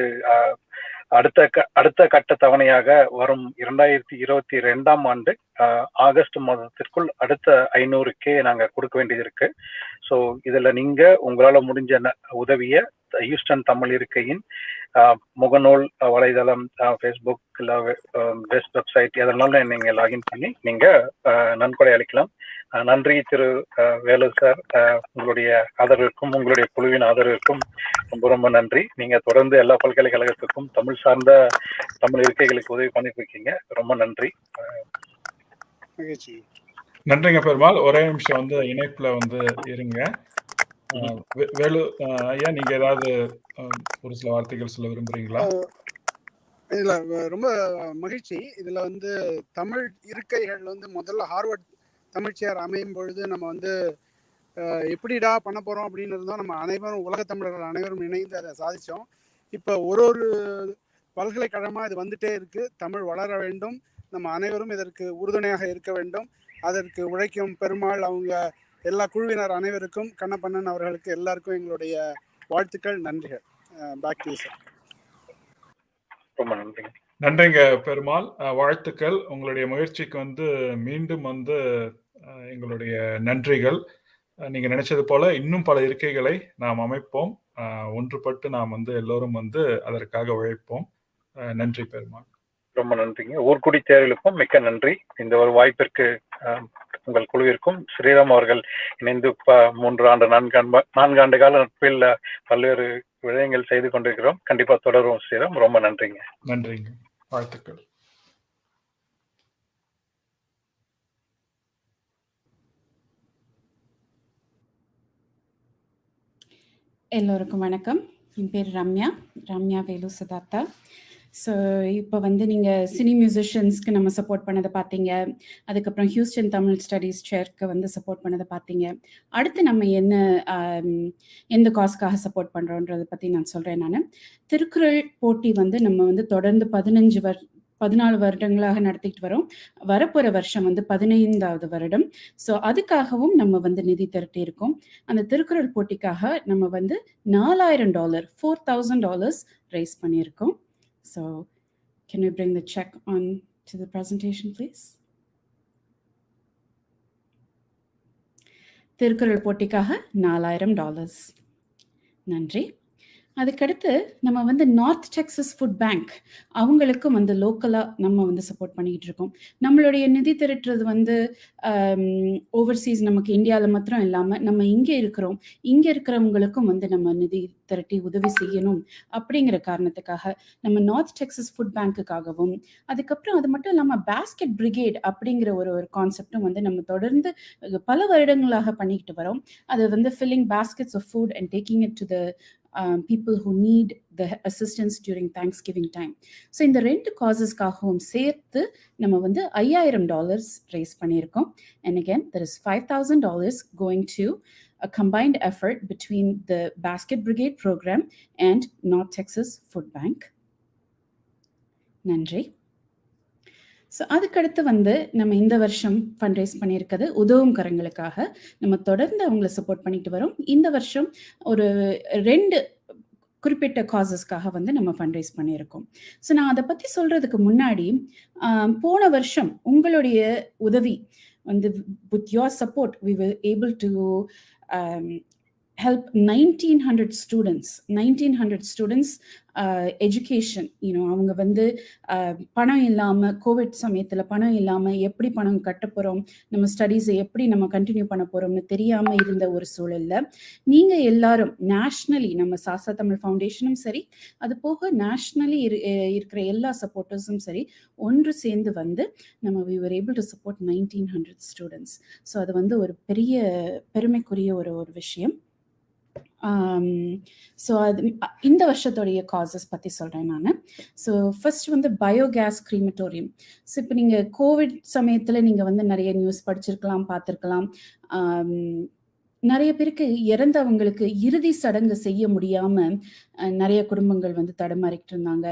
அடுத்த கட்ட தவணையாக வரும் 2022ஆம் ஆண்டு ஆகஸ்ட் மாதத்திற்குள் அடுத்த 500K நாங்க கொடுக்க வேண்டியது இருக்கு. ஸோ இதுல நீங்க உங்களால முடிஞ்ச உதவிய ஹியூஸ்டன் தமிழ் இருக்கையின் முகநூல், வலைதளம், ஃபேஸ்புக், இல்லை வெப்சைட் எதனால நீங்க லாகின் பண்ணி நீங்க நன்கொடை அளிக்கலாம். நன்றி திரு வேலு சார், உங்களுடைய ஆதரவிற்கும் உங்களுடைய குழுவின் ஆதரவிற்கும் ரொம்ப ரொம்ப நன்றி. நீங்க தொடர்ந்து எல்லா பல்கலைக்கழகத்துக்கும் தமிழ் சார்ந்த தமிழ் இருக்கைகளுக்கு உதவி பண்ணிட்டு இருக்கீங்க. ரொம்ப நன்றி. நன்றிங்க பெருமாள். ஒரே நிமிஷம் வந்து இணைப்புல வந்து இருங்க. வேலு ஐயா, நீங்க ஏதாவது ஒரு சில வார்த்தைகள் சொல்ல விரும்புறீங்களா? இதுல ரொம்ப மகிழ்ச்சி. இதுல வந்து தமிழ் இருக்கைகள் வந்து முதல்ல ஹார்வர்ட் தமிழ்ச்சியார் அமையும் பொழுது நம்ம வந்து எப்படிடா பண்ண போறோம் அப்படின்னு இருந்தோம். நம்ம அனைவரும், உலக தமிழர்கள் அனைவரும் இணைந்து அதை சாதிச்சோம். இப்போ ஒரு பல்கலைக்கழகமா இது வந்துட்டே இருக்கு. தமிழ் வளர வேண்டும், நம்ம அனைவரும் இதற்கு உறுதுணையாக இருக்க வேண்டும். அதற்கு உழைக்கும் பெருமாள், அவங்க எல்லா குழுவினர் அனைவருக்கும், கண்ணப்பண்ணன் அவர்களுக்கு எல்லாருக்கும் எங்களுடைய வாழ்த்துக்கள், நன்றிகள். Back to you sir. ரொம்ப நன்றிங்க. நன்றிங்க பெருமாள், வாழ்த்துக்கள். உங்களுடைய முயற்சிக்கு வந்து மீண்டும் வந்து எங்களுடைய நன்றிகள். நீங்க நினைச்சது போல இன்னும் பல இருக்கைகளை நாம் அமைப்போம். ஒன்றுபட்டு நாம் வந்து எல்லோரும் வந்து அதற்காக உழைப்போம். நன்றி பெருமாள். ரொம்ப நன்றிங்க. ஊர்குடி தேர்தலுக்கும் மிக்க நன்றி. இந்த ஒரு வாய்ப்பிற்கு உங்கள் குழுவிற்கும் ஸ்ரீராம் அவர்கள் இணைந்து 4 ஆண்டு கால நட்பில் பல்வேறு விடயங்கள் செய்து கொண்டிருக்கிறோம். கண்டிப்பா தொடரும் ஸ்ரீராம். ரொம்ப நன்றிங்க. நன்றிங்க, வாழ்த்துக்கள். எல்லோருக்கும் வணக்கம். என் பேர் ரம்யா வேலு சிதார்த்தா. ஸோ இப்போ வந்து நீங்கள் சினி மியூசிஷியன்ஸ்க்கு நம்ம சப்போர்ட் பண்ணதை பார்த்தீங்க. அதுக்கப்புறம் ஹியூஸ்டன் தமிழ் ஸ்டடீஸ் சேர்க்கு வந்து சப்போர்ட் பண்ணதை பார்த்தீங்க. அடுத்து நம்ம எந்த காஸ்க்காக சப்போர்ட் பண்ணுறோன்றதை பற்றி நான் சொல்கிறேன். திருக்குறள் போட்டி வந்து நம்ம வந்து தொடர்ந்து 14 வருடங்களாக நடத்திட்டு வரோம். வரப்போகிற வருஷம் வந்து 15வது வருடம். ஸோ அதுக்காகவும் நம்ம வந்து நிதி திரட்டி இருக்கோம். அந்த திருக்குறள் போட்டிக்காக நம்ம வந்து $4,000 $4,000 ரைஸ் பண்ணியிருக்கோம். So can we bring the check on to the presentation, please? Thirukkural போட்டிக்காக $4,000. நன்றி. அதுக்கடுத்து நம்ம வந்து நார்த் டெக்ஸஸ் ஃபுட் பேங்க் அவங்களுக்கும் வந்து லோக்கலாக நம்ம வந்து சப்போர்ட் பண்ணிக்கிட்டு இருக்கோம். நம்மளுடைய நிதி திரட்டுறது வந்து ஓவர்சீஸ், நமக்கு இந்தியாவில் மாத்திரம் இல்லாமல் நம்ம இங்கே இருக்கிறவங்களுக்கும் வந்து நம்ம நிதி திரட்டி உதவி செய்யணும் அப்படிங்கிற காரணத்துக்காக நம்ம நார்த் டெக்ஸஸ் ஃபுட் பேங்க்குக்காகவும், அதுக்கப்புறம் அது மட்டும் இல்லாமல் பேஸ்கெட் பிரிகேட் அப்படிங்கிற ஒரு கான்செப்டும் வந்து நம்ம தொடர்ந்து பல வருடங்களாக பண்ணிக்கிட்டு வரோம். அது வந்து filling baskets of food and taking it to the people who need the assistance during Thanksgiving time. So இந்த 2 காசஸ்க்காகவும் சேர்த்து நம்ம வந்து $5,000 raise பண்ணியிருக்கோம். And again, there is $5,000 going to a combined effort between the Basket Brigade program and North Texas Food Bank. நன்றி. So அதுக்கடுத்து வந்து நம்ம இந்த வருஷம் ஃபண்ட்ரைஸ் பண்ணியிருக்கிறது உதவும் கரங்களுக்காக. நம்ம தொடர்ந்து அவங்கள சப்போர்ட் பண்ணிட்டு வரோம். இந்த வருஷம் ஒரு 2 குறிப்பிட்ட காசஸ்க்காக வந்து நம்ம ஃபண்ட்ரைஸ் பண்ணியிருக்கோம். ஸோ நான் அதை பற்றி சொல்கிறதுக்கு முன்னாடி, போன வருஷம் உங்களுடைய உதவி வந்து with your support we were able to help 1,900 students education. அவங்க வந்து பணம் இல்லாமல், கோவிட் சமயத்தில் பணம் இல்லாமல் எப்படி பணம் கட்ட போகிறோம், நம்ம ஸ்டடீஸை எப்படி நம்ம கண்டினியூ பண்ண போகிறோம்னு தெரியாமல் இருந்த ஒரு சூழலில் நீங்கள் எல்லாரும் நேஷ்னலி, நம்ம சாசா தமிழ் ஃபவுண்டேஷனும் சரி, அது போக நேஷ்னலி இருக்கிற எல்லா சப்போர்ட்டர்ஸும் சரி ஒன்று சேர்ந்து வந்து நம்ம we were able to support 1,900 students. So அது வந்து ஒரு பெரிய பெருமைக்குரிய ஒரு விஷயம். ஸோ அது இந்த வருஷத்துடைய காசஸ் பற்றி சொல்கிறேன் நான். ஸோ ஃபர்ஸ்ட் வந்து பயோகேஸ் கிரீமட்டோரியம். ஸோ இப்போ நீங்கள் கோவிட் சமயத்தில் நீங்கள் வந்து நிறைய நியூஸ் படிச்சிருக்கலாம், பார்த்துருக்கலாம். நிறைய பேருக்கு இறந்தவங்களுக்கு இறுதி சடங்கு செய்ய முடியாமல் நிறைய குடும்பங்கள் வந்து தடுமாறிக்கிட்டு இருந்தாங்க.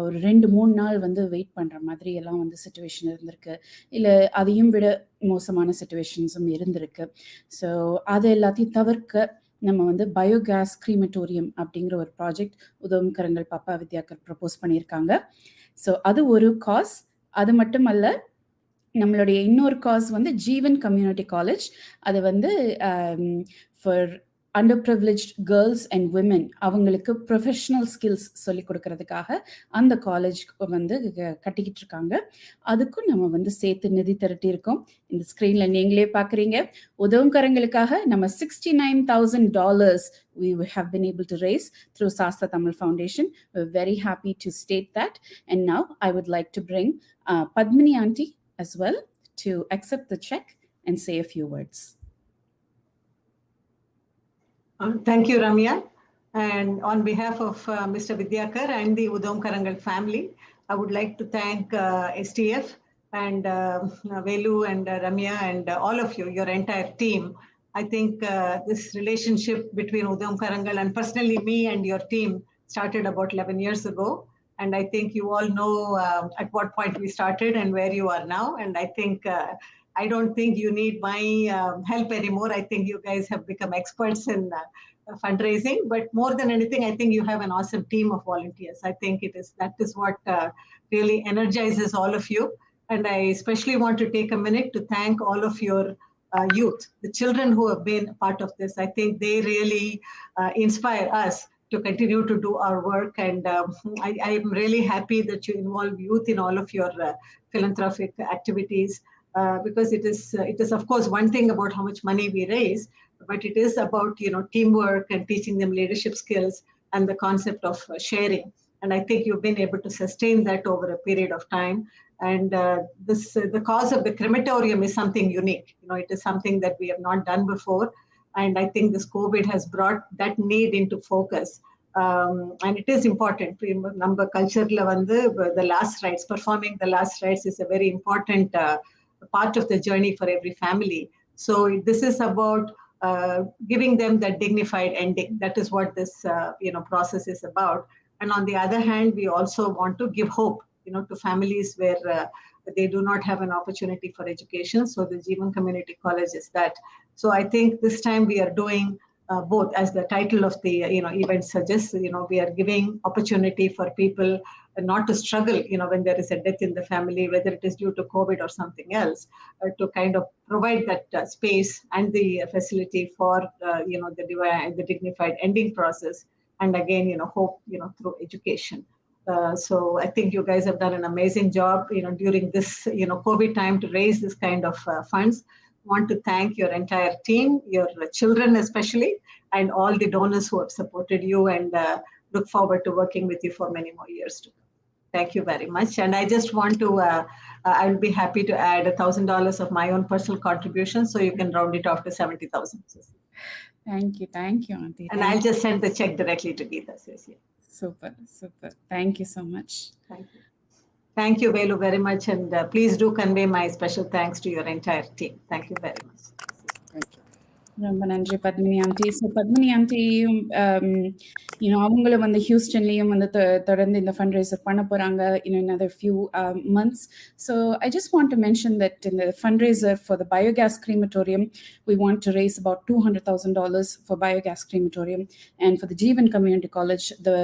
ஒரு 2-3 நாள் வந்து வெயிட் பண்ணுற மாதிரி எல்லாம் வந்து சிச்சுவேஷன் இருந்திருக்கு. இல்லை அதையும் விட மோசமான சிச்சுவேஷன்ஸும் இருந்திருக்கு. ஸோ அது எல்லாத்தையும் தவிர்க்க நம்ம வந்து பயோகேஸ் கிரீமட்டோரியம் அப்படிங்கிற ஒரு ப்ராஜெக்ட் உதவும் கரங்கள் பாப்பா வித்யாகர் ப்ரப்போஸ் பண்ணியிருக்காங்க. ஸோ அது ஒரு காஸ். அது மட்டும் அல்ல, நம்மளுடைய இன்னொரு காஸ் வந்து ஜீவன் கம்யூனிட்டி காலேஜ். அது வந்து for under privileged girls and women அவங்களுக்கு ப்ரொஃபஷ்னல் ஸ்கில்ஸ் சொல்லிக் கொடுக்கறதுக்காக அந்த காலேஜ் வந்து கட்டிக்கிட்டு இருக்காங்க. அதுக்கும் நம்ம வந்து சேர்த்து நிதி திரட்டி இருக்கோம். இந்த ஸ்க்ரீனில் நீங்களே பார்க்குறீங்க. உதவும் கரங்களுக்காக நம்ம $69,000 we have been able to raise through Sasta Tamil Foundation. We're very happy to state that. And now I would like to bring Padmini Aunty as well to accept the check and say a few words. Thank you, Ramya. And on behalf of Mr. Vidyakar and the Udom Karangal family, I would like to thank STF and Velu and Ramya and all of you, your entire team. I think this relationship between Udom Karangal and personally me and your team started about 11 years ago. And I think you all know at what point we started and where you are now. And I think I don't think you need my help anymore. I think you guys have become experts in fundraising. But more than anything, I think you have an awesome team of volunteers. I think that is what really energizes all of you. And I especially want to take a minute to thank all of your youth, the children who have been part of this. I think they really inspire us to continue to do our work. And I am really happy that you involve youth in all of your philanthropic activities, because it is of course one thing about how much money we raise, but it is about teamwork and teaching them leadership skills and the concept of sharing. And I think you've been able to sustain that over a period of time. And the cause of the crematorium is something unique. It is something that we have not done before. And I think this COVID has brought that need into focus. And it is important. Number culture, the last rites, performing the last rites is a very important part of the journey for every family. So this is about giving them that dignified ending. That is what this process is about. And on the other hand, we also want to give hope to families where they do not have an opportunity for education. So the Jeevan Community College is that. So I think this time we are doing both, as the title of the event suggests. We are giving opportunity for people not to struggle when there is a death in the family, whether it is due to COVID or something else, to kind of provide that space and the facility for the dignified ending process. And again, hope through education. So I think you guys have done an amazing job during this COVID time to raise this kind of funds. Want to thank your entire team, your children especially, and all the donors who have supported you, and look forward to working with you for many more years to come. Thank you very much. And I just want to, I will be happy to add $1,000 of my own personal contribution, so you can round it off to 70,000. Thank you, Auntie. And I'll just send the check directly to Geeta. Super. Thank you so much. Thank you, Velu, very much. And please do convey my special thanks to your entire team. Thank you very much. Thank you. ரொம்ப நன்றி Padmini aunty. So Padmini ஆண்டியும் அவங்களும் வந்து ஹியூஸ்டன்லேயும் வந்து தொடர்ந்து இந்த fund riser பண்ண போகிறாங்க in another few months. So I just want to mention that in the fundraiser for the biogas crematorium, we want to raise about $200,000 for biogas crematorium. And for the Jeevan Community College, the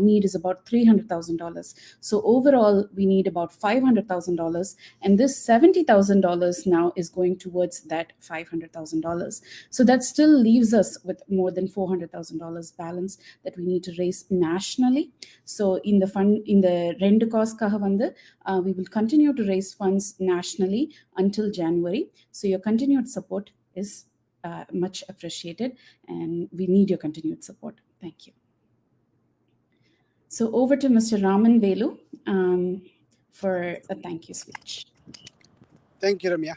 need is about $300,000. So overall, we need about $500,000. And this $70,000 now is going towards that $500,000. So that still leaves us with more than $400,000 balance that we need to raise nationally. So in the rendu cost kaga vandu we will continue to raise funds nationally until January. So your continued support is much appreciated, and we need your continued support. Thank you. So over to Mr. Raman Velu for a thank you speech. Thank you, Ramya.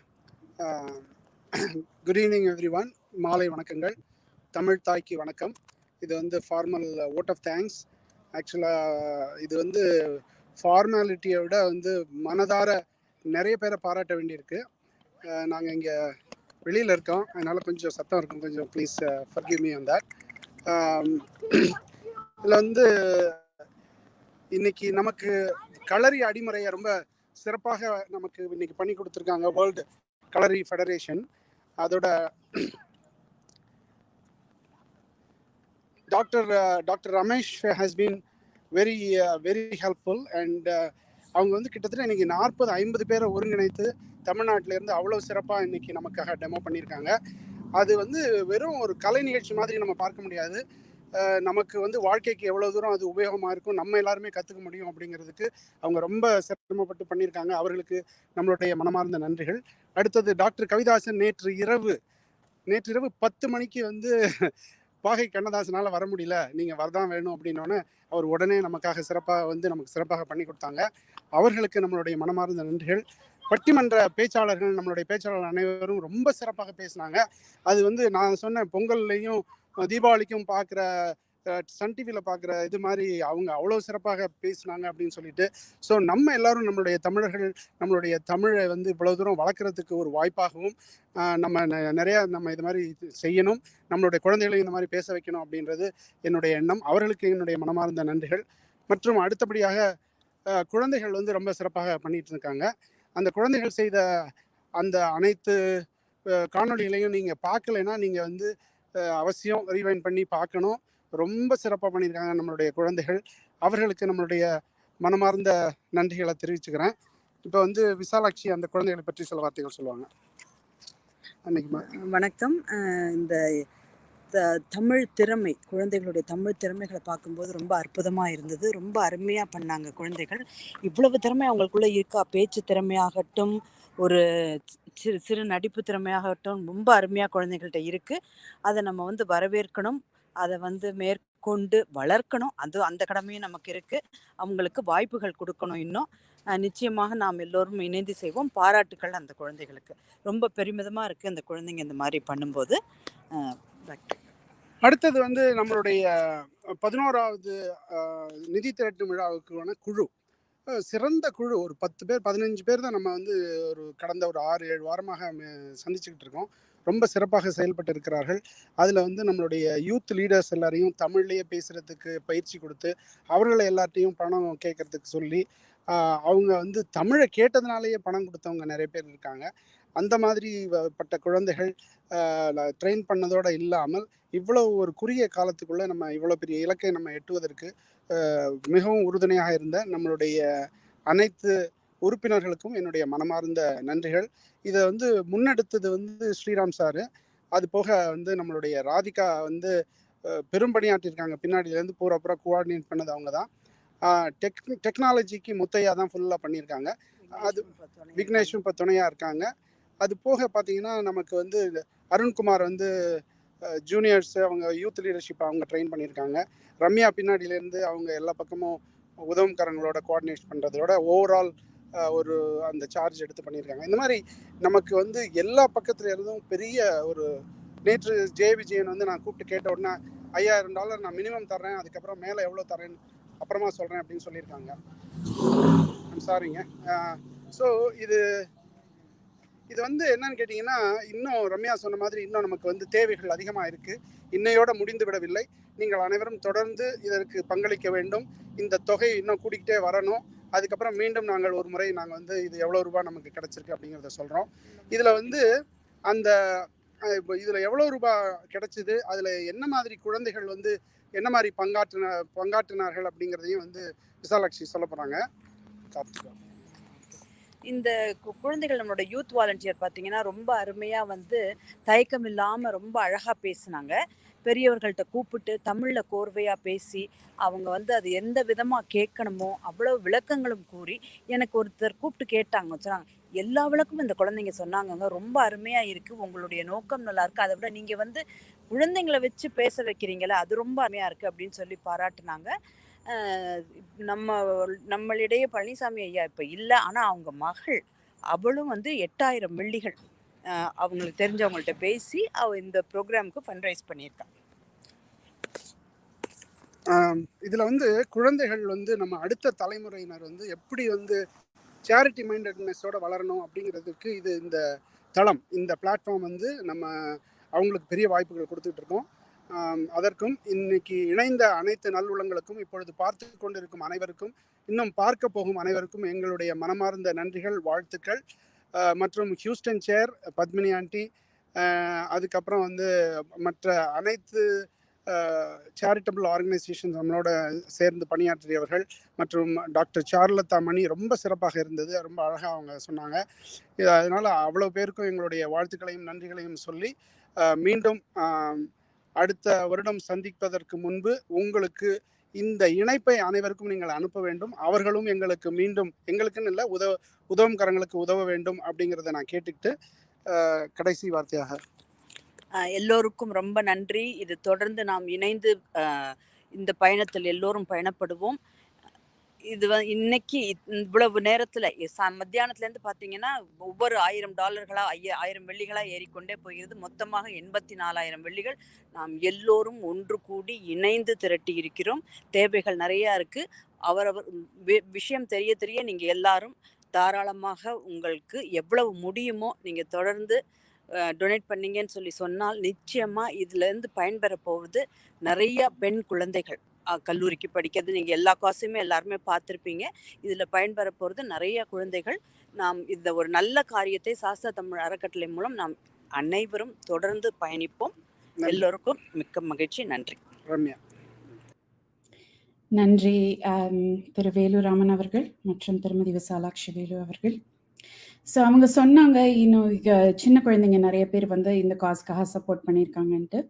Good evening, everyone. மாலை வணக்கங்கள். தமிழ் தாய்க்கு வணக்கம். இது வந்து formal vote of thanks. ஆக்சுவலாக இது வந்து ஃபார்மாலிட்டியை விட வந்து மனதார நிறைய பேரை பாராட்ட வேண்டியிருக்கு. நாங்கள் இங்கே வெளியில் இருக்கோம், அதனால் கொஞ்சம் சத்தம் இருக்கும். கொஞ்சம் please forgive me on that. இதில் வந்து இன்னைக்கு நமக்கு களரி அடிமுறையை ரொம்ப சிறப்பாக நமக்கு இன்னைக்கு பண்ணி கொடுத்துருக்காங்க வேர்ல்டு களரி ஃபெடரேஷன். அதோட doctor Ramesh has been very very helpful. And அவங்க வந்து கிட்டத்தட்ட இன்னைக்கு 40-50 பேரை ஒருங்கிணைத்து தமிழ்நாட்டிலேருந்து அவ்வளோ சிறப்பாக இன்னைக்கு நமக்காக டெமோ பண்ணியிருக்காங்க. அது வந்து வெறும் ஒரு கலை நிகழ்ச்சி மாதிரி நம்ம பார்க்க முடியாது. நமக்கு வந்து வாழ்க்கைக்கு எவ்வளோ தூரம் அது உபயோகமாக இருக்கும், நம்ம எல்லாருமே கற்றுக்க முடியும் அப்படிங்கிறதுக்கு அவங்க ரொம்ப சிரமப்பட்டு பண்ணியிருக்காங்க. அவர்களுக்கு நம்மளுடைய மனமார்ந்த நன்றிகள். அடுத்தது டாக்டர் கவிதாசன் நேற்று இரவு 10 மணிக்கு வந்து பாகை கண்ணதாசனால் வர முடியல, நீங்கள் வரதான் வேணும் அப்படின்னோடனே அவர் உடனே நமக்காக நமக்கு சிறப்பாக பண்ணி கொடுத்தாங்க. அவர்களுக்கு நம்மளுடைய மனமார்ந்த நன்றிகள். பட்டிமன்ற பேச்சாளர்கள், நம்மளுடைய பேச்சாளர்கள் அனைவரும் ரொம்ப சிறப்பாக பேசினாங்க. அது வந்து நான் சொன்ன பொங்கல்லையும் தீபாவளிக்கும் பார்க்குற சன் டிவியில் பார்க்குற இது மாதிரி அவங்க அவ்வளோ சிறப்பாக பேசினாங்க அப்படின்னு சொல்லிட்டு. ஸோ நம்ம எல்லாரும் நம்மளுடைய தமிழர்கள் நம்மளுடைய தமிழை வந்து இவ்வளோ தூரம் வளர்க்குறதுக்கு ஒரு வாய்ப்பாகவும் நம்ம நிறையா நம்ம இது மாதிரி செய்யணும், நம்மளுடைய குழந்தைகளையும் இந்த மாதிரி பேச வைக்கணும் அப்படின்றது என்னுடைய எண்ணம். அவர்களுக்கு என்னுடைய மனமார்ந்த நன்றிகள். மற்றும் அடுத்தபடியாக குழந்தைகள் வந்து ரொம்ப சிறப்பாக பண்ணிட்டு இருக்காங்க. அந்த குழந்தைகள் செய்த அந்த அனைத்து காணொலிகளையும் நீங்கள் பார்க்கலைன்னா நீங்கள் வந்து அவசியம் ரீவைண்ட் பண்ணி பார்க்கணும். ரொம்ப சிறப்பாக பண்ணியிருக்காங்க நம்மளுடைய குழந்தைகள். அவர்களுக்கு நம்மளுடைய மனமார்ந்த நன்றிகளை தெரிவிச்சுக்கிறேன். இப்போ வந்து விசாலாட்சி அந்த குழந்தைகளை பற்றி சில வார்த்தைகள் சொல்லுவாங்க. வணக்கம். இந்த தமிழ் திறமை, குழந்தைகளுடைய தமிழ் திறமைகளை பார்க்கும்போது ரொம்ப அற்புதமாக இருந்தது. ரொம்ப அருமையாக பண்ணாங்க குழந்தைகள். இவ்வளவு திறமை அவங்களுக்குள்ள இருக்கா, பேச்சு திறமையாகட்டும், ஒரு சிறு நடிப்பு திறமையாகட்டும், ரொம்ப அருமையாக குழந்தைகள்கிட்ட இருக்குது. அதை நம்ம வந்து வரவேற்கணும், அதை வந்து மேற்கொண்டு வளர்க்கணும். அந்த கடமையும் நமக்கு இருக்குது. அவங்களுக்கு வாய்ப்புகள் கொடுக்கணும். இன்னும் நிச்சயமாக நாம் எல்லோரும் இணைந்து செய்வோம். பாராட்டுக்கள் அந்த குழந்தைகளுக்கு. ரொம்ப பெருமிதமாக இருக்குது அந்த குழந்தைங்க இந்த மாதிரி பண்ணும்போது. அடுத்தது வந்து நம்மளுடைய 11வது நிதி திரட்டும் விழாவுக்கான குழு, சிறந்த குழு. ஒரு 10 பேர் 15 பேர் தான் நம்ம வந்து கடந்த ஒரு 6-7 வாரமாக சந்திச்சுக்கிட்டு இருக்கோம். ரொம்ப சிறப்பாக செயல்பட்டு இருக்கிறார்கள். அதில் வந்து நம்மளுடைய யூத் லீடர்ஸ் எல்லாரையும் தமிழ்லேயே பேசுகிறதுக்கு பயிற்சி கொடுத்து, அவர்களை எல்லாத்தையும் பணம் கேட்கறதுக்கு சொல்லி, அவங்க வந்து தமிழை கேட்டதுனாலேயே பணம் கொடுத்தவங்க நிறைய பேர் இருக்காங்க. அந்த மாதிரி பட்ட குழந்தைகள் ட்ரெயின் பண்ணதோடு இல்லாமல் இவ்வளோ ஒரு குறுகிய காலத்துக்குள்ளே நம்ம இவ்வளோ பெரிய இலக்கை நம்ம எட்டுவதற்கு மிகவும் உறுதுணையாக இருந்த நம்மளுடைய அனைத்து உறுப்பினர்களுக்கும் என்னுடைய மனமார்ந்த நன்றிகள். இதை வந்து முன்னெடுத்தது வந்து ஸ்ரீராம் சாரு. அது போக வந்து நம்மளுடைய ராதிகா வந்து பெரும்பணியாற்றிருக்காங்க. பின்னாடியிலேருந்து பூரா கோஆர்டினேட் பண்ணது அவங்க தான். டெக்னாலஜிக்கு முத்தையா தான் ஃபுல்லாக பண்ணியிருக்காங்க. அது விக்னேஷும் இப்போ துணையாக இருக்காங்க. அது போக பார்த்தீங்கன்னா நமக்கு வந்து அருண்குமார் வந்து ஜூனியர்ஸ், அவங்க யூத் லீடர்ஷிப் அவங்க ட்ரெயின் பண்ணியிருக்காங்க. ரம்யா பின்னாடியிலேருந்து அவங்க எல்லா பக்கமும் உதவும்காரங்களோட கோஆர்டினேட் பண்ணுறதோட ஓவரால் ஒரு அந்த சார்ஜ் எடுத்து பண்ணியிருக்காங்க. இந்த மாதிரி நமக்கு வந்து எல்லா பக்கத்துல இருந்தும் பெரிய ஒரு நேற்று விஜயன் வந்து நான் கூப்பிட்டு கேட்ட உடனே $5000 நான் மினிமம் தர்றேன், அதுக்கப்புறம் மேலே எவ்வளோ தரேன்னு அப்புறமா சொல்கிறேன் அப்படின்னு சொல்லியிருக்காங்க. சாரிங்க. ஸோ இது வந்து என்னன்னு கேட்டிங்கன்னா, இன்னும் ரம்யா சொன்ன மாதிரி இன்னும் நமக்கு வந்து தேவைகள் அதிகமாக இருக்குது. இன்னையோட முடிந்து விடவில்லை. நீங்கள் அனைவரும் தொடர்ந்து இதற்கு பங்களிக்க வேண்டும். இந்த தொகை இன்னும் கூடிக்கிட்டே வரணும். அதுக்கப்புறம் மீண்டும் நாங்கள் ஒரு முறை நாங்கள் வந்து இது எவ்வளோ ரூபாய் நமக்கு கிடச்சிருக்கு அப்படிங்கிறத சொல்கிறோம். இதில் வந்து அந்த இப்போ இதில் எவ்வளோ ரூபாய் கிடச்சிது, அதில் என்ன மாதிரி குழந்தைகள் வந்து என்ன மாதிரி பங்காற்றினார்கள் அப்படிங்கிறதையும் வந்து விசாலாட்சி சொல்ல போகிறாங்க. கார்த்திகா. இந்த குழந்தைகள் நம்மளோட யூத் வாலண்டியர் பார்த்தீங்கன்னா ரொம்ப அருமையாக வந்து தயக்கம் இல்லாமல் ரொம்ப அழகாக பேசினாங்க. பெரியவர்கள்ட்ட கூப்பிட்டு தமிழில் கோர்வையாக பேசி அவங்க வந்து அது எந்த விதமாக கேட்கணுமோ அவ்வளோ விளக்கங்களும் கூறி எனக்கு ஒருத்தர் கூப்பிட்டு கேட்டாங்க, சொன்னாங்க எல்லா விளக்கமும் இந்த குழந்தைங்க சொன்னாங்கங்க, ரொம்ப அருமையாக இருக்குது, உங்களுடைய நோக்கம் நல்லா இருக்குது, அதை விட நீங்கள் வந்து குழந்தைங்களை வச்சு பேச வைக்கிறீங்களே அது ரொம்ப அருமையாக இருக்குது அப்படின்னு சொல்லி பாராட்டினாங்க. நம்மளிடையே பழனிசாமி ஐயா இப்போ இல்லை, ஆனால் அவங்க மகள் அவளும் வந்து 8000 மில்லிகள் அவங்களுக்கு தெரிஞ்சவங்கள்ட்ட பேசி இந்த ப்ரோக்ராமுக்கு ஃபண்ட்ரைஸ் பண்ணியிருக்காங்க. இதில் வந்து குழந்தைகள் வந்து நம்ம அடுத்த தலைமுறையினர் வந்து எப்படி வந்து சேரிட்டி மைண்டட்னஸோட வளரணும் அப்படிங்கிறதுக்கு இந்த தளம், இந்த பிளாட்ஃபார்ம் வந்து நம்ம அவங்களுக்கு பெரிய வாய்ப்புகள் கொடுத்துட்டு இருக்கோம். அதற்கும் இன்னைக்கு இணைந்த அனைத்து நல்லுள்ளங்களுக்கும், இப்பொழுது பார்த்து கொண்டிருக்கும் அனைவருக்கும், இன்னும் பார்க்க போகும் அனைவருக்கும் எங்களுடைய மனமார்ந்த நன்றிகள், வாழ்த்துக்கள். மற்றும் ஹியூஸ்டன் சேர் பத்மினி ஆண்டி, அதுக்கப்புறம் வந்து மற்ற அனைத்து சேரிட்டபிள் ஆர்கனைசேஷன்ஸ் நம்மளோட சேர்ந்து பணியாற்றியவர்கள் மற்றும் டாக்டர் சாருலதா மணி ரொம்ப சிறப்பாக இருந்தது, ரொம்ப அழகாக அவங்க சொன்னாங்க. அதனால் அவ்வளோ பேருக்கும் எங்களுடைய வாழ்த்துக்களையும் நன்றிகளையும் சொல்லி மீண்டும் அடுத்த வருடம் சந்திப்பதற்கு முன்பு உங்களுக்கு இந்த இணைப்பை அனைவருக்கும் நீங்கள் அனுப்ப வேண்டும். அவர்களும் எங்களுக்கு மீண்டும், எங்களுக்குன்னு இல்லை, உதவும் கரங்களுக்கு உதவ வேண்டும் அப்படிங்கிறத நான் கேட்டுக்கிட்டு கடைசி வார்த்தையாக எல்லோருக்கும் ரொம்ப நன்றி. இது தொடர்ந்து நாம் இணைந்து இந்த பயணத்தில் எல்லோரும் பயணப்படுவோம். இது இன்னைக்கு இவ்வளவு நேரத்துல மத்தியானத்துல இருந்து பாத்தீங்கன்னா ஒவ்வொரு $1000 1000 வெள்ளிகளா ஏறிக்கொண்டே போகிறது. மொத்தமாக 84,000 வெள்ளிகள் நாம் எல்லோரும் ஒன்று கூடி இணைந்து திரட்டி இருக்கிறோம். தேவைகள் நிறைய இருக்கு. அவரவர் விஷயம் தெரிய தெரிய நீங்க எல்லாரும் தாராளமாக உங்களுக்கு எவ்வளவு முடியுமோ நீங்க தொடர்ந்து டொனேட் பண்ணீங்கன்னு சொல்லி சொன்னால் நிச்சயமா இதுல இருந்து பயன்பெற போவது நிறைய பெண் குழந்தைகள். கல்லூரிக்கு படிக்கிறது நீங்க எல்லா காசுமே எல்லாருமே பார்த்துருப்பீங்க. இதுல பயன்பெற போறது நிறைய குழந்தைகள். நாம் இந்த ஒரு நல்ல காரியத்தை சாஸ்திர தமிழ் அறக்கட்டளை மூலம் நாம் அனைவரும் தொடர்ந்து பயணிப்போம். எல்லோருக்கும் மிக்க மகிழ்ச்சி. நன்றி. ரம்யா. நன்றி திரு வேலு ராமன் அவர்கள் மற்றும் திருமதி விசாலாட்சி வேலு அவர்கள். ஸோ அவங்க சொன்னாங்க, இன்னும் சின்ன குழந்தைங்க நிறைய பேர் வந்து இந்த காஸ்க்காக சப்போர்ட் பண்ணியிருக்காங்கன்ட்டு.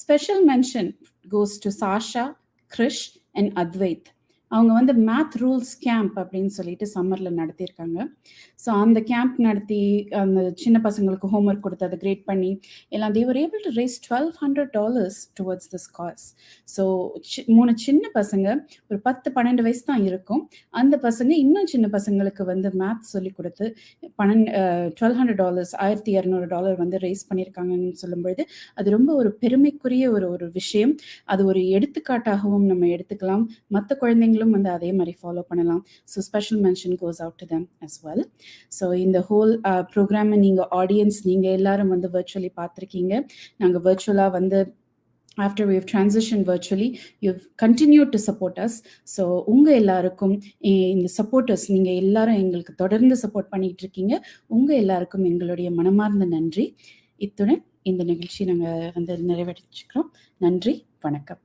Special mention goes to Sasha, Krish and Advait. அவங்க வந்து மேத் ரூல்ஸ் கேம்ப் அப்படின்னு சொல்லிட்டு சம்மரில் நடத்தியிருக்காங்க. ஸோ அந்த கேம்ப் நடத்தி அந்த சின்ன பசங்களுக்கு ஹோம்ஒர்க் கொடுத்து அதை கிரேட் பண்ணி எல்லாம் they were able to raise $1,200 towards this cause. So 3 சின்ன பசங்க, ஒரு 10-12 வயசு தான் இருக்கும். அந்த பசங்க இன்னும் சின்ன பசங்களுக்கு வந்து மேத் சொல்லி கொடுத்து $1,200 $1,200 வந்து ரைஸ் பண்ணியிருக்காங்கன்னு சொல்லும்பொழுது அது ரொம்ப ஒரு பெருமைக்குரிய ஒரு விஷயம். அது ஒரு எடுத்துக்காட்டாகவும் நம்ம எடுத்துக்கலாம். மற்ற குழந்தைங்களும் வந்து அதே மாதிரி ஃபாலோ பண்ணலாம். So special mention goes out to them as well. So இந்த ஹோல் ப்ரோக்ராமை நீங்கள் ஆடியன்ஸ் நீங்கள் எல்லாரும் வந்து வர்ச்சுவலி பார்த்துருக்கீங்க. நாங்கள் வர்ச்சுவலாக வந்து after we have transitioned virtually, you've continued to support us. So உங்கள் எல்லாருக்கும் இந்த சப்போர்ட்டர்ஸ் நீங்கள் எல்லாரும் எங்களுக்கு தொடர்ந்து சப்போர்ட் பண்ணிட்டு இருக்கீங்க. உங்கள் எல்லாருக்கும் எங்களுடைய மனமார்ந்த நன்றி. இத்துடன் இந்த நிகழ்ச்சி நாங்கள் வந்து நிறைவேற்றிக்கிறோம். நன்றி, வணக்கம்.